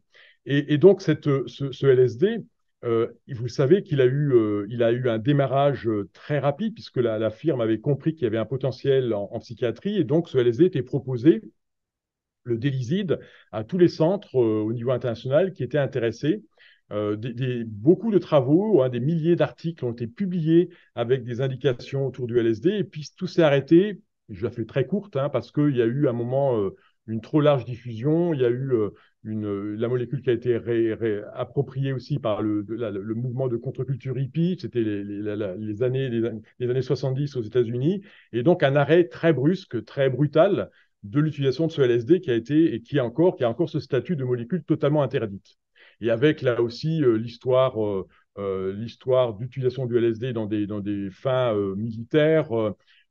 Et donc ce LSD, vous savez qu'il il a eu un démarrage très rapide, puisque la firme avait compris qu'il y avait un potentiel en psychiatrie, et donc ce LSD était proposé, le Délyside, à tous les centres au niveau international qui étaient intéressés. Beaucoup de travaux, hein, des milliers d'articles ont été publiés avec des indications autour du LSD, et puis tout s'est arrêté. Je la fais très courte, hein, parce qu'il y a eu à un moment une trop large diffusion. Il y a eu la molécule qui a été appropriée aussi par le mouvement de contre-culture hippie. C'était les années 70 aux États-Unis, et donc un arrêt très brusque, très brutal de l'utilisation de ce LSD qui a été et qui a encore ce statut de molécule totalement interdite. Et avec là aussi l'histoire d'utilisation du LSD dans des fins militaires.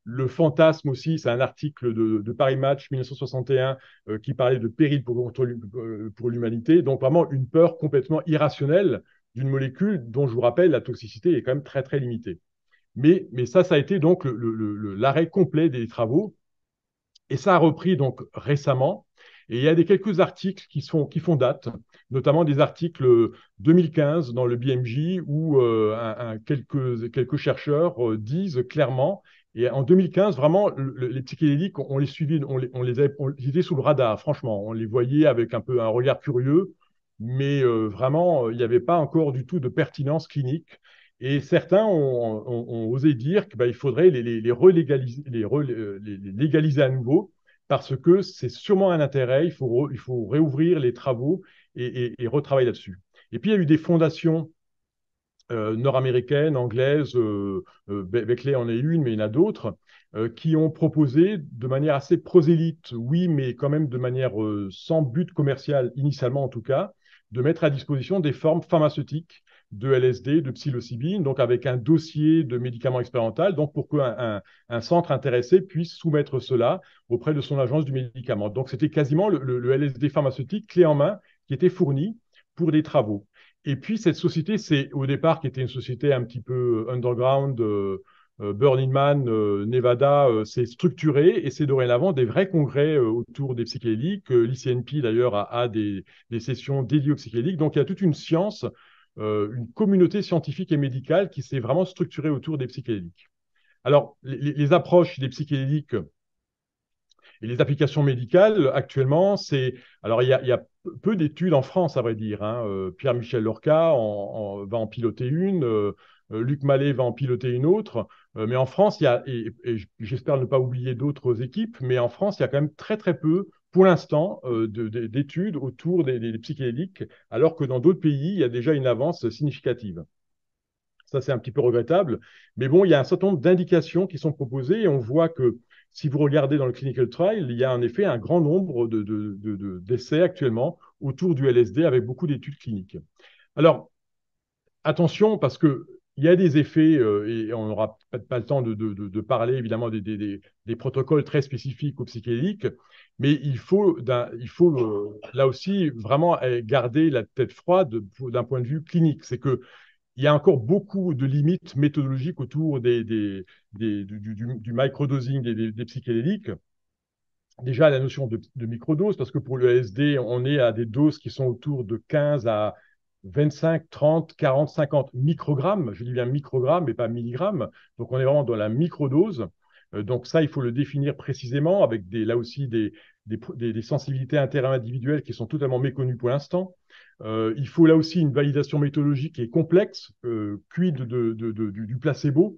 Le fantasme aussi, c'est un article de Paris Match 1961 qui parlait de péril pour l'humanité. Donc vraiment une peur complètement irrationnelle d'une molécule dont, je vous rappelle, la toxicité est quand même très, très limitée. Mais ça a été donc l'arrêt complet des travaux. Et ça a repris donc récemment. Et il y a quelques articles qui font date, notamment des articles 2015 dans le BMJ où quelques chercheurs disent clairement, et en 2015, vraiment, les psychédéliques, ils étaient sous le radar, franchement. On les voyait avec un peu un regard curieux. mais vraiment, il n'y avait pas encore du tout de pertinence clinique. Et certains ont osé dire qu'il faudrait les légaliser à nouveau parce que c'est sûrement un intérêt, il faut réouvrir les travaux et retravailler là-dessus. Et puis, il y a eu des fondations nord-américaines, anglaises, Beckley en est une, mais il y en a d'autres, qui ont proposé de manière assez prosélyte, oui, mais quand même de manière sans but commercial, initialement en tout cas, de mettre à disposition des formes pharmaceutiques de LSD, de psilocybine, donc avec un dossier de médicaments expérimental, donc pour qu'un centre intéressé puisse soumettre cela auprès de son agence du médicament. Donc c'était quasiment le LSD pharmaceutique clé en main qui était fourni pour des travaux. Et puis, cette société, c'est au départ, qui était une société un petit peu underground, Burning Man, Nevada, c'est structuré et c'est dorénavant des vrais congrès autour des psychédéliques. L'ICNP, d'ailleurs, a des sessions dédiées aux psychédéliques. Donc, il y a toute une science, une communauté scientifique et médicale qui s'est vraiment structurée autour des psychédéliques. Alors, les approches des psychédéliques et les applications médicales, actuellement, c'est. Alors, il y a peu d'études en France, à vrai dire, hein. Pierre-Michel Lorca va en piloter une, Luc Mallet va en piloter une autre. Mais en France, il y a, et j'espère ne pas oublier d'autres équipes, mais en France, il y a quand même très, très peu, pour l'instant, d'études autour des psychédéliques, alors que dans d'autres pays, il y a déjà une avance significative. Ça, c'est un petit peu regrettable. Mais bon, il y a un certain nombre d'indications qui sont proposées et on voit que si vous regardez dans le clinical trial, il y a en effet un grand nombre d'essais actuellement autour du LSD avec beaucoup d'études cliniques. Alors, attention, parce qu'il y a des effets, et on n'aura pas le temps de parler évidemment des protocoles très spécifiques aux psychédéliques, mais il faut là aussi vraiment garder la tête froide d'un point de vue clinique. C'est que il y a encore beaucoup de limites méthodologiques autour du microdosing des psychédéliques. Déjà, la notion de microdose, parce que pour le LSD, on est à des doses qui sont autour de 15 à 25, 30, 40, 50 microgrammes. Je dis bien microgrammes et pas milligrammes. Donc, on est vraiment dans la microdose. Donc, ça, il faut le définir précisément avec là aussi des sensibilités interindividuelles qui sont totalement méconnues pour l'instant. Il faut là aussi une validation méthodologique qui est complexe, quid du placebo,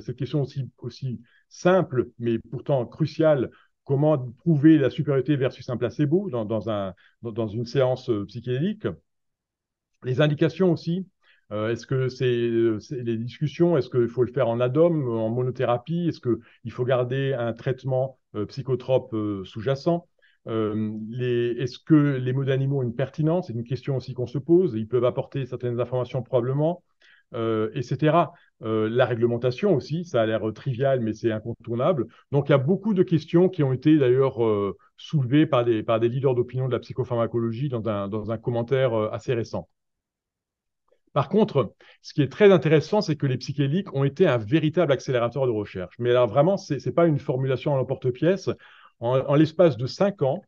cette question aussi simple, mais pourtant cruciale, comment prouver la supériorité versus un placebo dans une séance psychédélique. Les indications aussi, est-ce que c'est les discussions, est-ce qu'il faut le faire en ADOM, en monothérapie, est-ce qu'il faut garder un traitement psychotrope sous-jacent? Est-ce que les mots d'animaux ont une pertinence? C'est une question aussi qu'on se pose. Ils peuvent apporter certaines informations probablement, etc. La réglementation aussi, ça a l'air trivial, mais c'est incontournable. Donc, il y a beaucoup de questions qui ont été d'ailleurs soulevées par des leaders d'opinion de la psychopharmacologie dans un commentaire assez récent. Par contre, ce qui est très intéressant, c'est que les psychédéliques ont été un véritable accélérateur de recherche. Mais alors vraiment, ce n'est pas une formulation en l'emporte-pièce. En l'espace de 5 ans,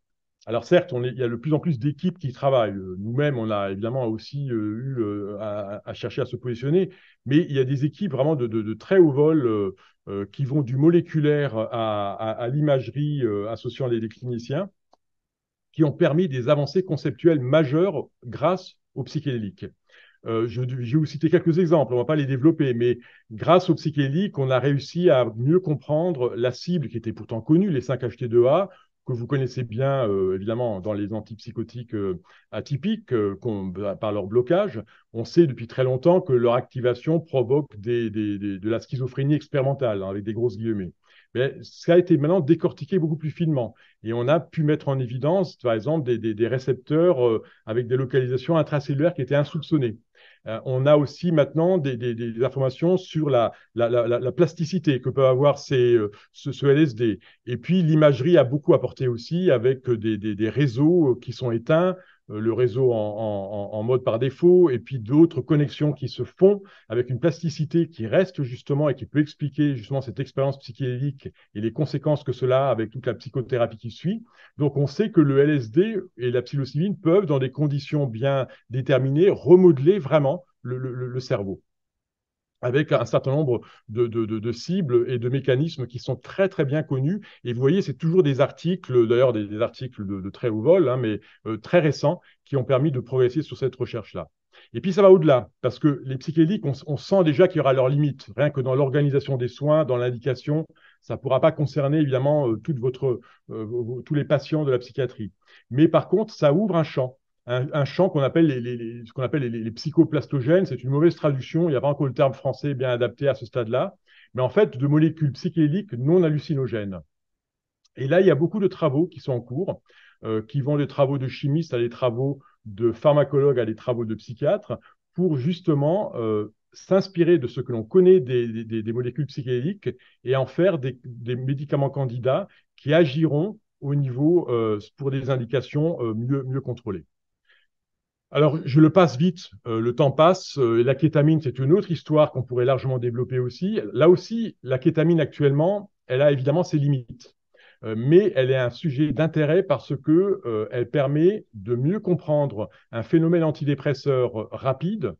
alors certes, il y a de plus en plus d'équipes qui travaillent. Nous-mêmes, on a évidemment aussi eu à chercher à se positionner, mais il y a des équipes vraiment de très haut vol qui vont du moléculaire à l'imagerie associant les cliniciens, qui ont permis des avancées conceptuelles majeures grâce aux psychédéliques. Je vais vous citer quelques exemples, on ne va pas les développer, mais grâce aux psychédéliques, on a réussi à mieux comprendre la cible qui était pourtant connue, les 5-HT2A, que vous connaissez bien, évidemment, dans les antipsychotiques atypiques, par leur blocage. On sait depuis très longtemps que leur activation provoque de la schizophrénie expérimentale, hein, avec des grosses guillemets. Mais ça a été maintenant décortiqué beaucoup plus finement. Et on a pu mettre en évidence, par exemple, des récepteurs avec des localisations intracellulaires qui étaient insoupçonnées. On a aussi maintenant des informations sur la plasticité que peut avoir ce LSD. Et puis, l'imagerie a beaucoup apporté aussi avec des réseaux qui sont éteints, le réseau en mode par défaut, et puis d'autres connexions qui se font avec une plasticité qui reste justement et qui peut expliquer justement cette expérience psychédélique et les conséquences que cela a avec toute la psychothérapie qui suit. Donc, on sait que le LSD et la psilocybine peuvent, dans des conditions bien déterminées, remodeler vraiment le cerveau. avec un certain nombre de cibles et de mécanismes qui sont très très bien connus. Et vous voyez, c'est toujours des articles, d'ailleurs des articles de très haut vol, hein, mais très récents, qui ont permis de progresser sur cette recherche-là. Et puis ça va au-delà, parce que les psychédéliques, on sent déjà qu'il y aura leurs limites. Rien que dans l'organisation des soins, dans l'indication, ça ne pourra pas concerner évidemment tous les patients de la psychiatrie. Mais par contre, ça ouvre un champ un champ qu'on appelle ce qu'on appelle les psychoplastogènes. C'est une mauvaise traduction, il n'y a pas encore le terme français bien adapté à ce stade-là, mais en fait de molécules psychédéliques non hallucinogènes. Et là, il y a beaucoup de travaux qui sont en cours, qui vont des travaux de chimistes à des travaux de pharmacologues à des travaux de psychiatres, pour justement s'inspirer de ce que l'on connaît des molécules psychédéliques et en faire des médicaments candidats qui agiront au niveau pour des indications mieux contrôlées. Alors, je le passe vite, le temps passe. La kétamine, c'est une autre histoire qu'on pourrait largement développer aussi. Là aussi, la kétamine actuellement, elle a évidemment ses limites. Mais elle est un sujet d'intérêt parce que elle permet de mieux comprendre un phénomène antidépresseur rapide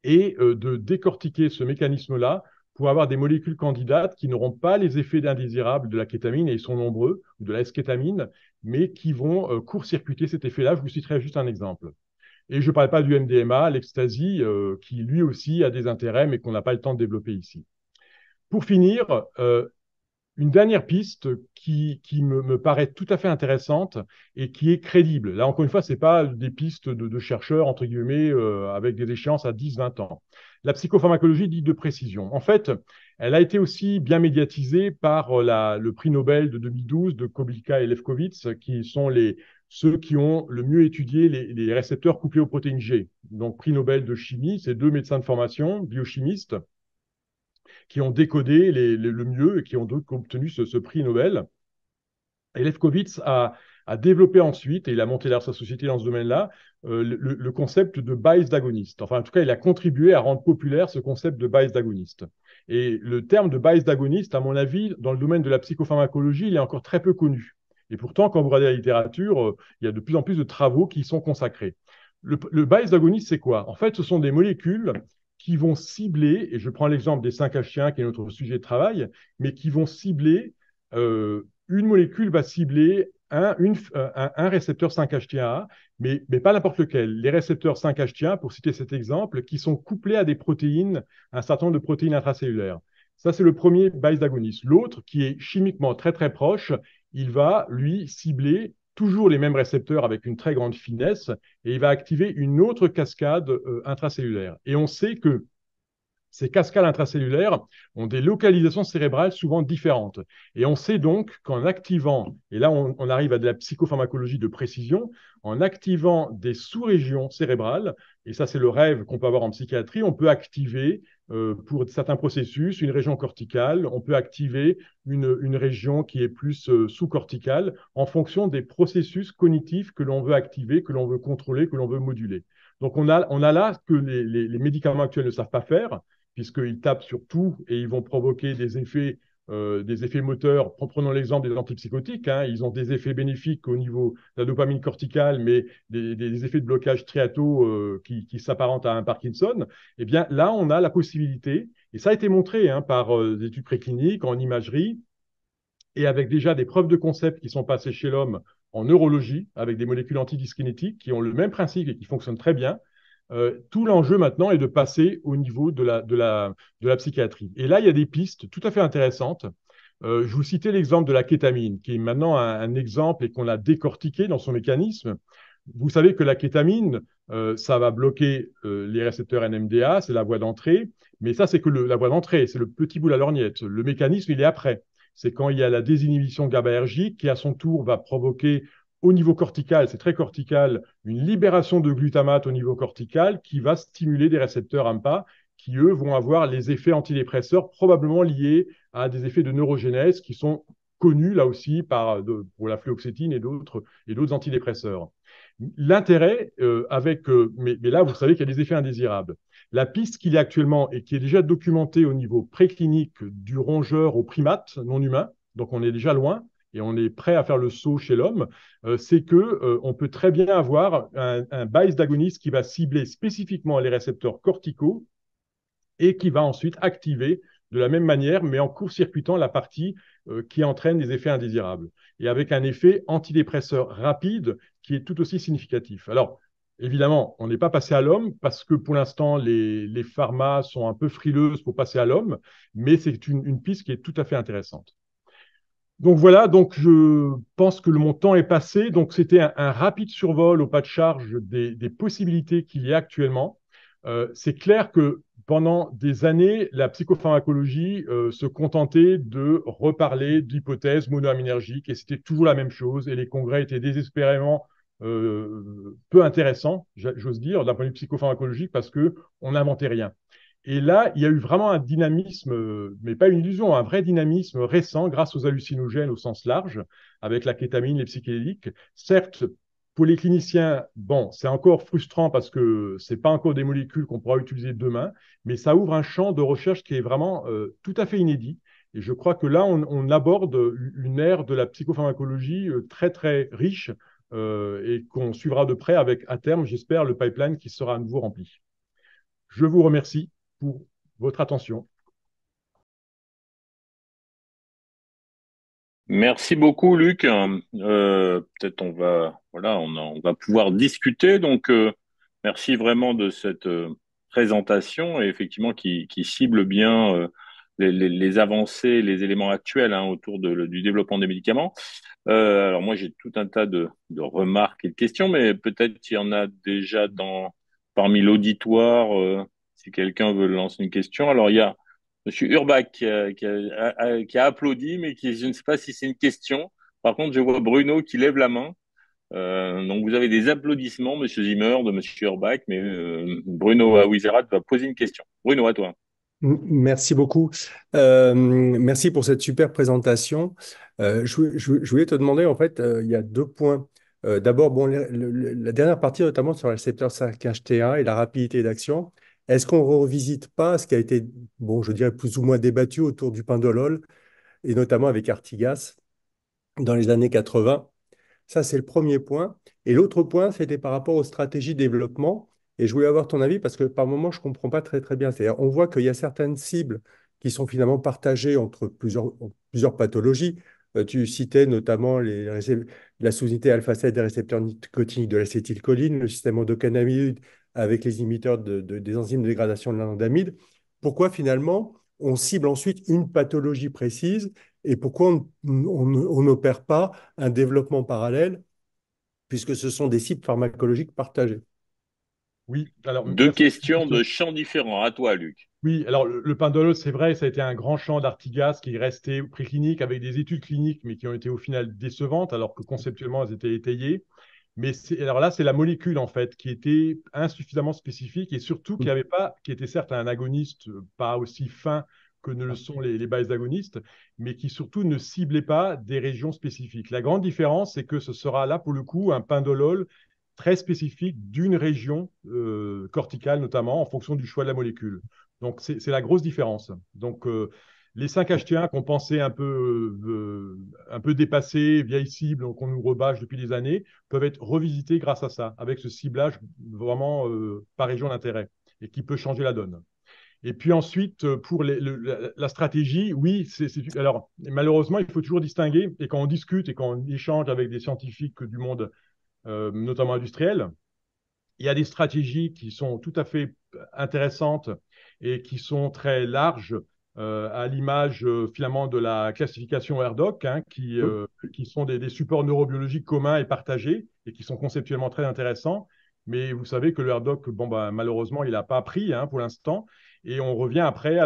et de décortiquer ce mécanisme-là pour avoir des molécules candidates qui n'auront pas les effets indésirables de la kétamine, et ils sont nombreux, ou de la S-kétamine, mais qui vont court-circuiter cet effet-là. Je vous citerai juste un exemple. Et je ne parle pas du MDMA, l'ecstasy, qui lui aussi a des intérêts, mais qu'on n'a pas le temps de développer ici. Pour finir, une dernière piste qui me paraît tout à fait intéressante et qui est crédible. Là, encore une fois, ce n'est pas des pistes de chercheurs, entre guillemets, avec des échéances à 10-20 ans. La psychopharmacologie dite de précision. En fait, elle a été aussi bien médiatisée par le prix Nobel de 2012 de Kobilka et Lefkowitz, qui sont ceux qui ont le mieux étudié les récepteurs couplés aux protéines G. Donc, prix Nobel de chimie, c'est deux médecins de formation, biochimistes, qui ont décodé le mieux et qui ont donc obtenu ce prix Nobel. Et Lefkowitz a développé ensuite, et il a monté d'ailleurs sa société dans ce domaine-là, le concept de bias d'agoniste. Enfin, en tout cas, il a contribué à rendre populaire ce concept de bias d'agoniste. Et le terme de bias d'agoniste, à mon avis, dans le domaine de la psychopharmacologie, il est encore très peu connu. Et pourtant, quand vous regardez la littérature, il y a de plus en plus de travaux qui y sont consacrés. Le bias d'agoniste, c'est quoi? En fait, ce sont des molécules qui vont cibler, et je prends l'exemple des 5-HT1 qui est notre sujet de travail, mais qui vont cibler, une molécule va cibler un récepteur 5-HT1A, mais pas n'importe lequel. Les récepteurs 5-HT1, pour citer cet exemple, qui sont couplés à des protéines, un certain nombre de protéines intracellulaires. Ça, c'est le premier bias d'agoniste. L'autre, qui est chimiquement très très proche, il va, lui, cibler toujours les mêmes récepteurs avec une très grande finesse, et il va activer une autre cascade intracellulaire. Et on sait que ces cascades intracellulaires ont des localisations cérébrales souvent différentes. Et on sait donc qu'en activant, et là on arrive à de la psychopharmacologie de précision, en activant des sous-régions cérébrales, et ça c'est le rêve qu'on peut avoir en psychiatrie, on peut activer pour certains processus une région corticale, on peut activer une région qui est plus sous-corticale en fonction des processus cognitifs que l'on veut activer, que l'on veut contrôler, que l'on veut moduler. Donc on a là ce que les médicaments actuels ne savent pas faire, puisqu'ils tapent sur tout et ils vont provoquer des effets moteurs. Prenons l'exemple des antipsychotiques, hein, ils ont des effets bénéfiques au niveau de la dopamine corticale, mais des effets de blocage triato qui s'apparentent à un Parkinson. Eh bien, là, on a la possibilité, et ça a été montré hein, par des études précliniques, en imagerie, et avec déjà des preuves de concept qui sont passées chez l'homme en neurologie, avec des molécules antidyskinétiques qui ont le même principe et qui fonctionnent très bien. Tout l'enjeu maintenant est de passer au niveau de la psychiatrie. Et là, il y a des pistes tout à fait intéressantes. Je vous citais l'exemple de la kétamine, qui est maintenant un exemple et qu'on a décortiqué dans son mécanisme. Vous savez que la kétamine, ça va bloquer les récepteurs NMDA, c'est la voie d'entrée, mais ça, c'est que la voie d'entrée, c'est le petit bout de la lorgnette. Le mécanisme, il est après. C'est quand il y a la désinhibition GABAergique qui, à son tour, va provoquer au niveau cortical, c'est très cortical, une libération de glutamate au niveau cortical qui va stimuler des récepteurs AMPA qui, eux, vont avoir les effets antidépresseurs probablement liés à des effets de neurogénèse qui sont connus là aussi pour la fluoxétine et d'autres antidépresseurs. L'intérêt mais là, vous savez qu'il y a des effets indésirables. La piste qu'il y a actuellement et qui est déjà documentée au niveau préclinique du rongeur aux primates non humains, donc on est déjà loin, et on est prêt à faire le saut chez l'homme, c'est que on peut très bien avoir un bias d'agoniste qui va cibler spécifiquement les récepteurs corticaux et qui va ensuite activer de la même manière, mais en court-circuitant la partie qui entraîne des effets indésirables, et avec un effet antidépresseur rapide qui est tout aussi significatif. Alors, évidemment, on n'est pas passé à l'homme parce que pour l'instant, les pharmas sont un peu frileuses pour passer à l'homme, mais c'est une piste qui est tout à fait intéressante. Donc voilà, donc je pense que mon temps est passé. Donc c'était un rapide survol au pas de charge des possibilités qu'il y a actuellement. C'est clair que pendant des années, la psychopharmacologie se contentait de reparler d'hypothèses monoaminergiques et c'était toujours la même chose. Et les congrès étaient désespérément peu intéressants, j'ose dire, d'un point de vue psychopharmacologique, parce qu'on n'inventait rien. Et là, il y a eu vraiment un dynamisme, mais pas une illusion, un vrai dynamisme récent grâce aux hallucinogènes au sens large, avec la kétamine, les psychédéliques. Certes, pour les cliniciens, bon, c'est encore frustrant parce que ce n'est pas encore des molécules qu'on pourra utiliser demain, mais ça ouvre un champ de recherche qui est vraiment tout à fait inédit. Et je crois que là, on aborde une ère de la psychopharmacologie très, très riche et qu'on suivra de près avec, à terme, j'espère, le pipeline qui sera à nouveau rempli. Je vous remercie pour votre attention. Merci beaucoup, Luc. Peut-être on va pouvoir discuter. Donc, merci vraiment de cette présentation et effectivement qui cible bien les avancées, les éléments actuels hein, autour du développement des médicaments. Alors moi, j'ai tout un tas de remarques et de questions, mais peut-être qu'il y en a déjà parmi l'auditoire. Si quelqu'un veut lancer une question, alors il y a Monsieur Urbach qui a applaudi, mais je ne sais pas si c'est une question. Par contre, je vois Bruno qui lève la main. Donc vous avez des applaudissements, Monsieur Zimmer, de Monsieur Urbach, mais Bruno Aouizerat va poser une question. Bruno, à toi. Merci beaucoup. Merci pour cette super présentation. Je voulais te demander, en fait, il y a deux points. D'abord, bon, la dernière partie, notamment sur le récepteur 5-HT1 et la rapidité d'action. Est-ce qu'on ne revisite pas ce qui a été, bon, je dirais plus ou moins débattu autour du pindolol, et notamment avec Artigas dans les années 80? Ça, c'est le premier point. Et l'autre point, c'était par rapport aux stratégies de développement. Et je voulais avoir ton avis parce que par moment, je ne comprends pas très, très bien. C'est-à-dire, on voit qu'il y a certaines cibles qui sont finalement partagées entre plusieurs pathologies. Tu citais notamment la sous-unité alpha-7 des récepteurs nicotiniques de l'acétylcholine, le système endocannabinoïde avec les inhibiteurs des enzymes de dégradation de l'anandamide. Pourquoi finalement on cible ensuite une pathologie précise et pourquoi on n'opère pas un développement parallèle puisque ce sont des cibles pharmacologiques partagées? Oui, alors Deux merci pour cette questions de question. champs différents. À toi, Luc. Oui, alors le pindolol, c'est vrai, ça a été un grand champ d'Artigas qui est resté préclinique avec des études cliniques, mais qui ont été au final décevantes, alors que conceptuellement, elles étaient étayées. Mais alors là, c'est la molécule, en fait, qui était insuffisamment spécifique et surtout qui avait pas, qui était certes un agoniste pas aussi fin que ne le sont les bêta-agonistes, mais qui surtout ne ciblait pas des régions spécifiques. La grande différence, c'est que ce sera là, pour le coup, un pindolol très spécifique d'une région corticale, notamment, en fonction du choix de la molécule. Donc, c'est la grosse différence. Donc, les 5-HT1 qu'on pensait un peu dépassés, vieilles cibles, qu'on nous rebâche depuis des années, peuvent être revisités grâce à ça, avec ce ciblage vraiment par région d'intérêt, et qui peut changer la donne. Et puis ensuite, pour la stratégie, oui, alors malheureusement, il faut toujours distinguer, et quand on discute et quand on échange avec des scientifiques du monde, notamment industriel, il y a des stratégies qui sont tout à fait intéressantes et qui sont très larges, à l'image finalement de la classification RDoC, hein, qui sont des supports neurobiologiques communs et partagés et qui sont conceptuellement très intéressants. Mais vous savez que le RDoC, bon, bah, malheureusement, il n'a pas pris hein, pour l'instant. Et on revient après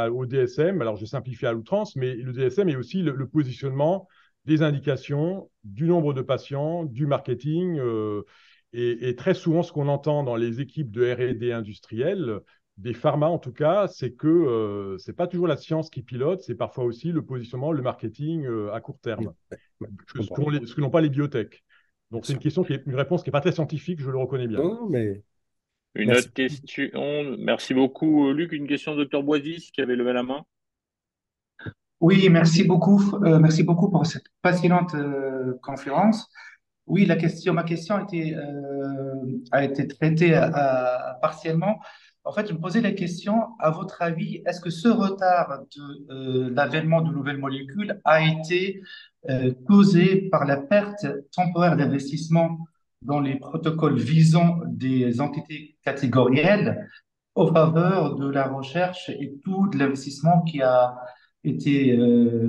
au DSM. Alors, je simplifie à l'outrance, mais le DSM est aussi le positionnement des indications, du nombre de patients, du marketing. Et très souvent, ce qu'on entend dans les équipes de R&D industrielles, des pharma en tout cas, c'est que ce n'est pas toujours la science qui pilote, c'est parfois aussi le positionnement, le marketing à court terme, Ouais, je ce comprends. que n'ont pas les biotech. Bien Donc c'est sûr. une réponse qui n'est pas très scientifique, je le reconnais bien. Non, non, mais Une merci. autre question. Merci beaucoup, Luc. Une question de Dr Boisis qui avait levé la main. Oui, merci beaucoup pour cette passionnante conférence. Oui, ma question a été traitée partiellement. En fait, je me posais la question, à votre avis, est-ce que ce retard de l'avènement de nouvelles molécules a été causé par la perte temporaire d'investissement dans les protocoles visant des entités catégorielles au faveur de la recherche et tout de l'investissement qui a été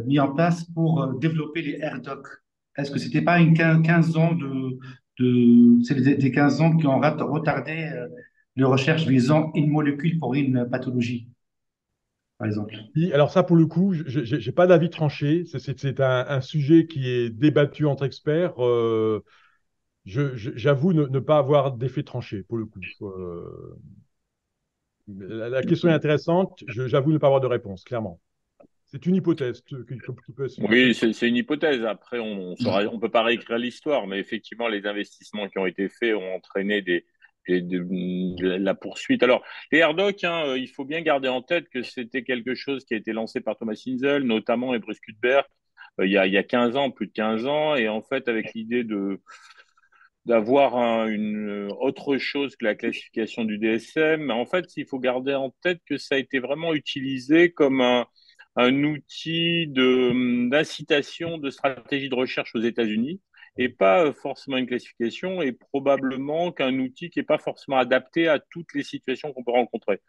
mis en place pour développer les AirDoc? Est-ce que c'était pas une 15 ans c'est des 15 ans qui ont retardé les recherches visant une molécule pour une pathologie, par exemple? Oui, alors ça, pour le coup, je n'ai pas d'avis tranché. C'est un sujet qui est débattu entre experts. J'avoue ne pas avoir d'effet tranché, pour le coup. La question est intéressante. J'avoue ne pas avoir de réponse, clairement. C'est une hypothèse qui peut Oui, c'est une hypothèse. Après, on peut pas réécrire l'histoire, mais effectivement, les investissements qui ont été faits ont entraîné la poursuite. Alors, les AirDoc, hein, il faut bien garder en tête que c'était quelque chose qui a été lancé par Thomas Inzel, notamment, et Bruce Cuthbert, il y a 15 ans, plus de 15 ans, et en fait, avec l'idée d'avoir une autre chose que la classification du DSM. Mais en fait, il faut garder en tête que ça a été vraiment utilisé comme un outil d'incitation de stratégie de recherche aux États-Unis et pas forcément une classification et probablement qu'un outil qui n'est pas forcément adapté à toutes les situations qu'on peut rencontrer.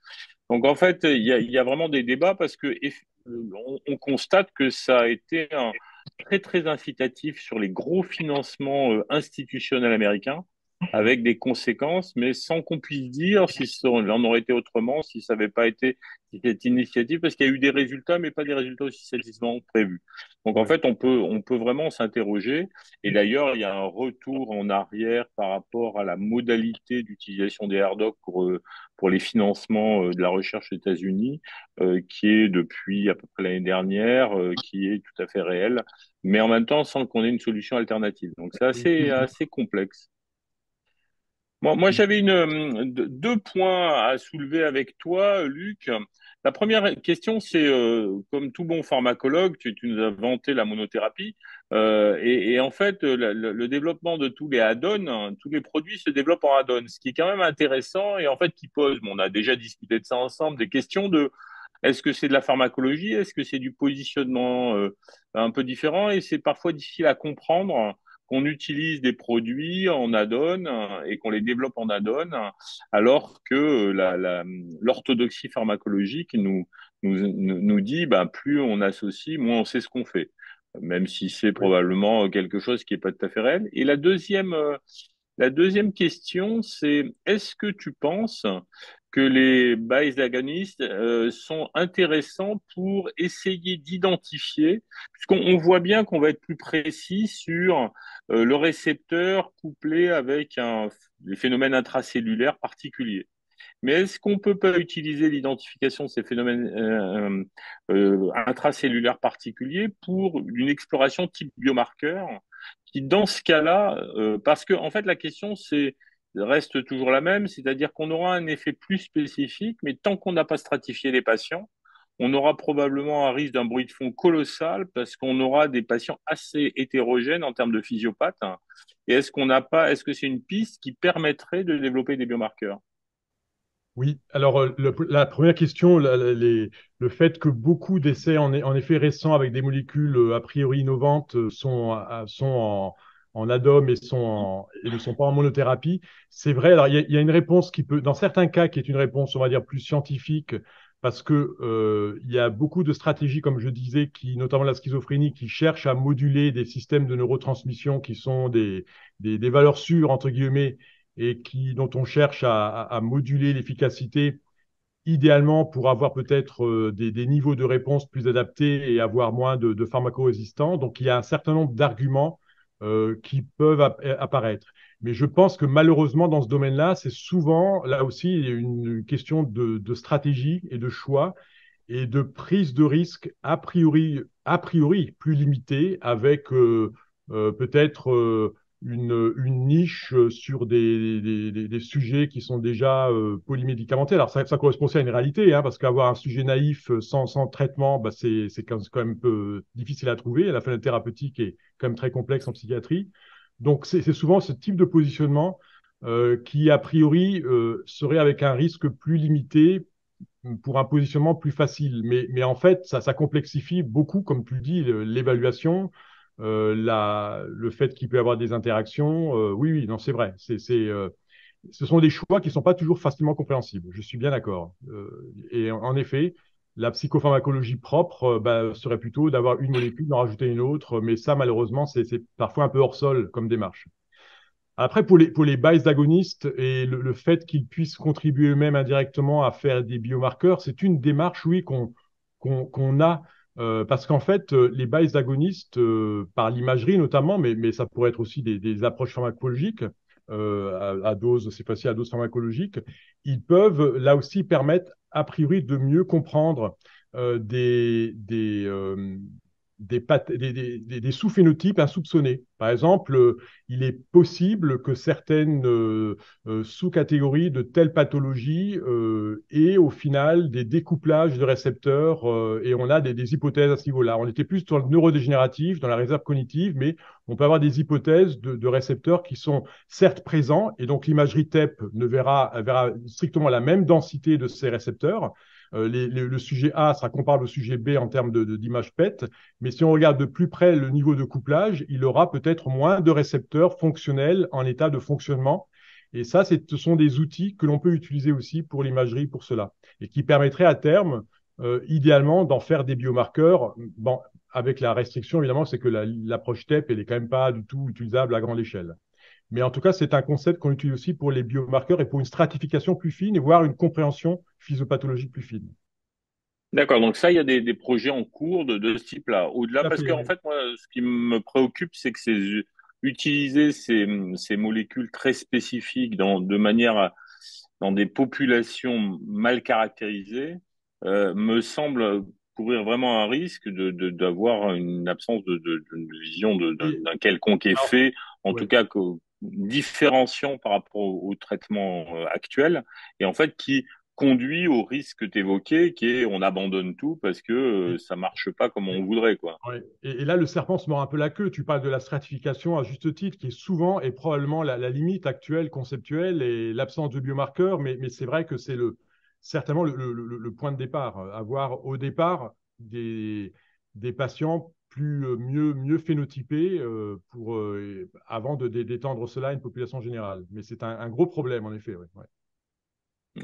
Donc en fait, il y a vraiment des débats parce que on constate que ça a été un très très incitatif sur les gros financements institutionnels américains avec des conséquences, mais sans qu'on puisse dire si ça en aurait été autrement, si ça n'avait pas été cette initiative, parce qu'il y a eu des résultats, mais pas des résultats aussi satisfaisants que prévus. Donc en Ouais. fait, on peut vraiment s'interroger. Et d'ailleurs, il y a un retour en arrière par rapport à la modalité d'utilisation des AirDoc pour les financements de la recherche aux États-Unis, qui est depuis à peu près l'année dernière, qui est tout à fait réel, mais en même temps sans qu'on ait une solution alternative. Donc c'est assez complexe. Moi j'avais deux points à soulever avec toi, Luc. La première question, c'est comme tout bon pharmacologue, tu nous as vanté la monothérapie, et en fait, le développement de tous les add-ons, hein, tous les produits se développent en add-ons, ce qui est quand même intéressant et en fait qui pose, bon, on a déjà discuté de ça ensemble, des questions de est-ce que c'est de la pharmacologie, est-ce que c'est du positionnement un peu différent, et c'est parfois difficile à comprendre qu'on utilise des produits en add-on et qu'on les développe en add-on, alors que l'orthodoxie pharmacologique nous dit bah, plus on associe, moins on sait ce qu'on fait, même si c'est Oui. probablement quelque chose qui n'est pas tout à fait réel. Et la deuxième question, c'est est-ce que tu penses que les bias agonistes sont intéressants pour essayer d'identifier, puisqu'on voit bien qu'on va être plus précis sur le récepteur couplé avec des phénomènes intracellulaires particuliers. Mais est-ce qu'on peut pas utiliser l'identification de ces phénomènes intracellulaires particuliers pour une exploration type biomarqueur qui, dans ce cas-là, parce que en fait la question reste toujours la même, c'est-à-dire qu'on aura un effet plus spécifique, mais tant qu'on n'a pas stratifié les patients, on aura probablement un risque d'un bruit de fond colossal parce qu'on aura des patients assez hétérogènes en termes de physiopathes. Et est-ce que c'est une piste qui permettrait de développer des biomarqueurs? Oui, alors la première question, le fait que beaucoup d'essais en effet récents avec des molécules a priori innovantes sont en ADOM et ne sont pas en monothérapie, c'est vrai. Alors il y a une réponse qui peut, dans certains cas, qui est une réponse, on va dire, plus scientifique, parce que il y a beaucoup de stratégies, comme je disais, notamment la schizophrénie, qui cherchent à moduler des systèmes de neurotransmission qui sont des valeurs sûres, entre guillemets, et dont on cherche à moduler l'efficacité, idéalement pour avoir peut-être des niveaux de réponse plus adaptés et avoir moins de pharmacorésistants. Donc, il y a un certain nombre d'arguments qui peuvent apparaître. Mais je pense que malheureusement, dans ce domaine-là, c'est souvent, là aussi, une question de stratégie et de choix et de prise de risque a priori plus limitée avec peut-être une niche sur des sujets qui sont déjà polymédicamentés. Alors ça correspond aussi à une réalité, hein, parce qu'avoir un sujet naïf sans traitement, bah, c'est quand même un peu difficile à trouver. La fin thérapeutique est quand même très complexe en psychiatrie. Donc c'est souvent ce type de positionnement qui a priori serait avec un risque plus limité pour un positionnement plus facile. Mais en fait, ça complexifie beaucoup, comme tu le dis, l'évaluation, le fait qu'il peut y avoir des interactions. Oui, oui, non, c'est vrai. Ce sont des choix qui ne sont pas toujours facilement compréhensibles. Je suis bien d'accord. Et en effet, la psychopharmacologie propre serait plutôt d'avoir une molécule, d'en rajouter une autre. Mais ça, malheureusement, c'est parfois un peu hors sol comme démarche. Après, pour les bias agonistes et le fait qu'ils puissent contribuer eux-mêmes indirectement à faire des biomarqueurs, c'est une démarche, oui, qu'on a. Parce qu'en fait, les bias agonistes, par l'imagerie notamment, mais ça pourrait être aussi des approches pharmacologiques, à dose, cette fois-ci à dose pharmacologique, ils peuvent là aussi permettre, a priori, de mieux comprendre des sous-phénotypes insoupçonnés. Par exemple, il est possible que certaines sous-catégories de telle pathologie aient au final des découplages de récepteurs et on a des hypothèses à ce niveau-là. On était plus dans le neurodégénératif, dans la réserve cognitive, mais on peut avoir des hypothèses de récepteurs qui sont certes présents et donc l'imagerie TEP verra strictement la même densité de ces récepteurs. Le sujet A sera comparable au sujet B en termes d'image PET, mais si on regarde de plus près le niveau de couplage, il aura peut-être moins de récepteurs fonctionnels en état de fonctionnement. Et ça, ce sont des outils que l'on peut utiliser aussi pour l'imagerie pour cela, et qui permettraient à terme, idéalement, d'en faire des biomarqueurs. Bon, avec la restriction, évidemment, c'est que l'approche TEP, elle est quand même pas du tout utilisable à grande échelle. Mais en tout cas, c'est un concept qu'on utilise aussi pour les biomarqueurs et pour une stratification plus fine et voire une compréhension physiopathologique plus fine. D'accord, donc ça, il y a des projets en cours de ce type-là. Au-delà, Tout à parce fait, qu'en oui. fait, moi, ce qui me préoccupe, c'est que utiliser ces molécules très spécifiques dans des populations mal caractérisées me semble courir vraiment un risque d'avoir une absence de vision Et, d'un quelconque alors, effet, en tout ouais. cas différenciant par rapport au traitement actuel, et en fait qui conduit au risque que tu évoquais, qui est on abandonne tout parce que ça marche pas comme on voudrait, quoi. Ouais. Et là, le serpent se mord un peu la queue. Tu parles de la stratification à juste titre, qui est souvent et probablement la limite actuelle conceptuelle et l'absence de biomarqueurs, mais c'est vrai que c'est certainement le point de départ. Avoir au départ des patients mieux phénotypés avant d'étendre cela à une population générale. Mais c'est un gros problème, en effet. Ouais, ouais.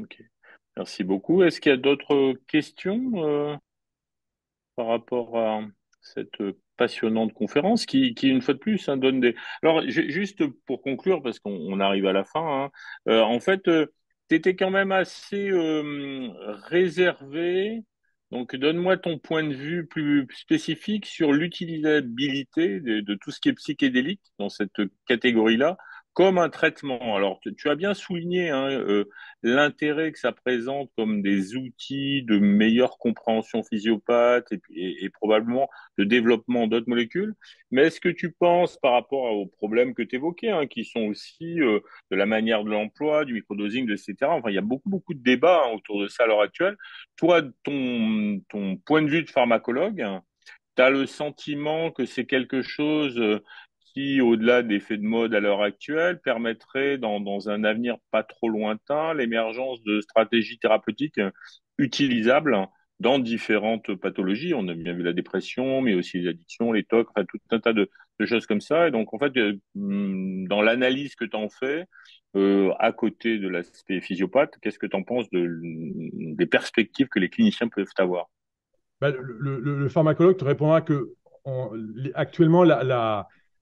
Ok, merci beaucoup. Est-ce qu'il y a d'autres questions par rapport à cette passionnante conférence qui une fois de plus, hein, donne des... Alors, juste pour conclure, parce qu'on arrive à la fin, hein, en fait, tu étais quand même assez réservé. Donc, donne-moi ton point de vue plus spécifique sur l'utilisabilité de tout ce qui est psychédélique dans cette catégorie-là comme un traitement. Alors, tu as bien souligné hein, l'intérêt que ça présente comme des outils de meilleure compréhension physiopathe et probablement de développement d'autres molécules. Mais est-ce que tu penses, par rapport aux problèmes que tu évoquais, hein, qui sont aussi de la manière de l'emploi, du microdosing, etc., enfin, il y a beaucoup de débats hein, autour de ça à l'heure actuelle. Toi, ton point de vue de pharmacologue, tu as le sentiment que c'est quelque chose qui, au-delà des effets de mode à l'heure actuelle, permettrait dans un avenir pas trop lointain l'émergence de stratégies thérapeutiques utilisables dans différentes pathologies. On a bien vu la dépression, mais aussi les addictions, les TOC, enfin, tout un tas de choses comme ça. Et donc, en fait, dans l'analyse que tu en fais, à côté de l'aspect physiopathe, qu'est-ce que tu en penses des perspectives que les cliniciens peuvent avoir? Ben, le pharmacologue te répondra que actuellement,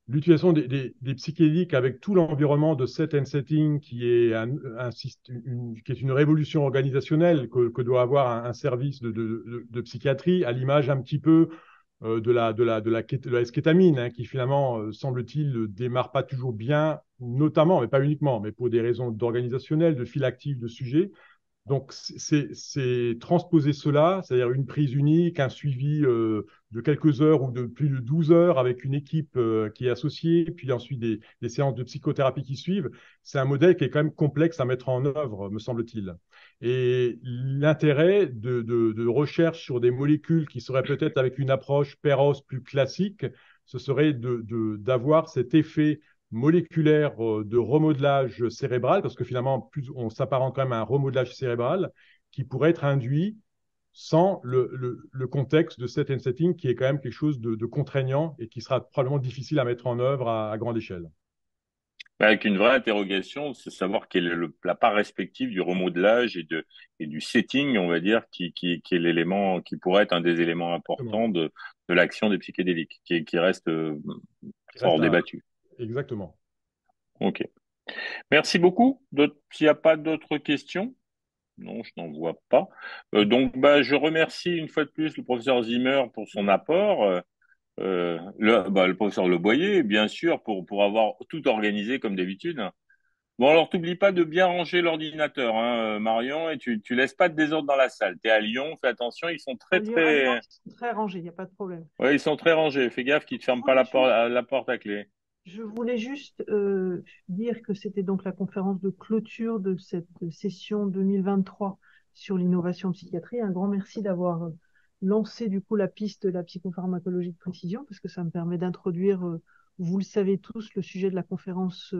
l'utilisation des psychédéliques avec tout l'environnement de set and setting qui est, qui est une révolution organisationnelle que doit avoir un service de psychiatrie, à l'image un petit peu de la eskétamine, hein, qui finalement, semble-t-il, ne démarre pas toujours bien, notamment, mais pas uniquement, mais pour des raisons d'organisationnel, de fil actif de sujet. Donc, c'est transposer cela, c'est-à-dire une prise unique, un suivi de quelques heures ou de plus de 12 heures avec une équipe qui est associée, puis ensuite des séances de psychothérapie qui suivent. C'est un modèle qui est quand même complexe à mettre en œuvre, me semble-t-il. Et l'intérêt de recherche sur des molécules qui seraient peut-être avec une approche PEROS plus classique, ce serait d'avoir cet effet moléculaire de remodelage cérébral, parce que finalement, plus on s'apparente quand même à un remodelage cérébral qui pourrait être induit sans le contexte de set and setting qui est quand même quelque chose de contraignant et qui sera probablement difficile à mettre en œuvre à grande échelle. Avec une vraie interrogation, c'est savoir quelle est la part respective du remodelage et du setting, on va dire, qui est l'élément, qui pourrait être un des éléments Exactement. importants de l'action des psychédéliques, qui reste Qui reste fort un... débattu. Exactement. Ok. Merci beaucoup. S'il n'y a pas d'autres questions, non, je n'en vois pas. Donc, bah, je remercie une fois de plus le professeur Zimmer pour son apport. Le professeur Le Boyer, bien sûr, pour avoir tout organisé comme d'habitude. Bon, alors, t'oublies pas de bien ranger l'ordinateur, hein, Marion, et tu laisses pas de désordre dans la salle. T'es à Lyon, fais attention, ils sont À très, Lyon, très, ils sont très rangés, il n'y a pas de problème. ouais, ils sont très rangés. Fais gaffe qu'ils te Je ferment pas voulais juste, la porte à clé. je voulais juste dire que c'était donc la conférence de clôture de cette session 2023 sur l'innovation en psychiatrie. Un grand merci d'avoir lancé du coup la piste de la psychopharmacologie de précision, parce que ça me permet d'introduire, vous le savez tous, le sujet de la conférence,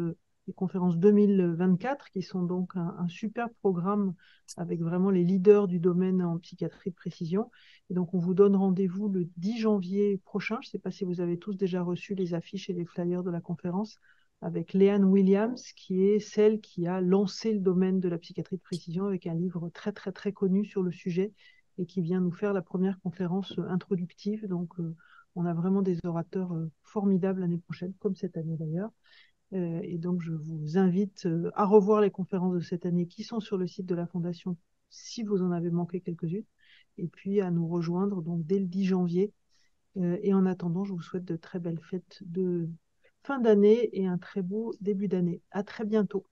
les conférences 2024, qui sont donc un super programme avec vraiment les leaders du domaine en psychiatrie de précision. Et donc, on vous donne rendez-vous le 10 janvier prochain. Je ne sais pas si vous avez tous déjà reçu les affiches et les flyers de la conférence avec Leanne Williams, qui est celle qui a lancé le domaine de la psychiatrie de précision avec un livre très, très, très connu sur le sujet et qui vient nous faire la première conférence introductive. Donc, on a vraiment des orateurs formidables l'année prochaine, comme cette année d'ailleurs. Et donc, je vous invite à revoir les conférences de cette année qui sont sur le site de la Fondation si vous en avez manqué quelques-unes, et puis à nous rejoindre donc dès le 10 janvier. Et en attendant, je vous souhaite de très belles fêtes de fin d'année et un très beau début d'année. À très bientôt.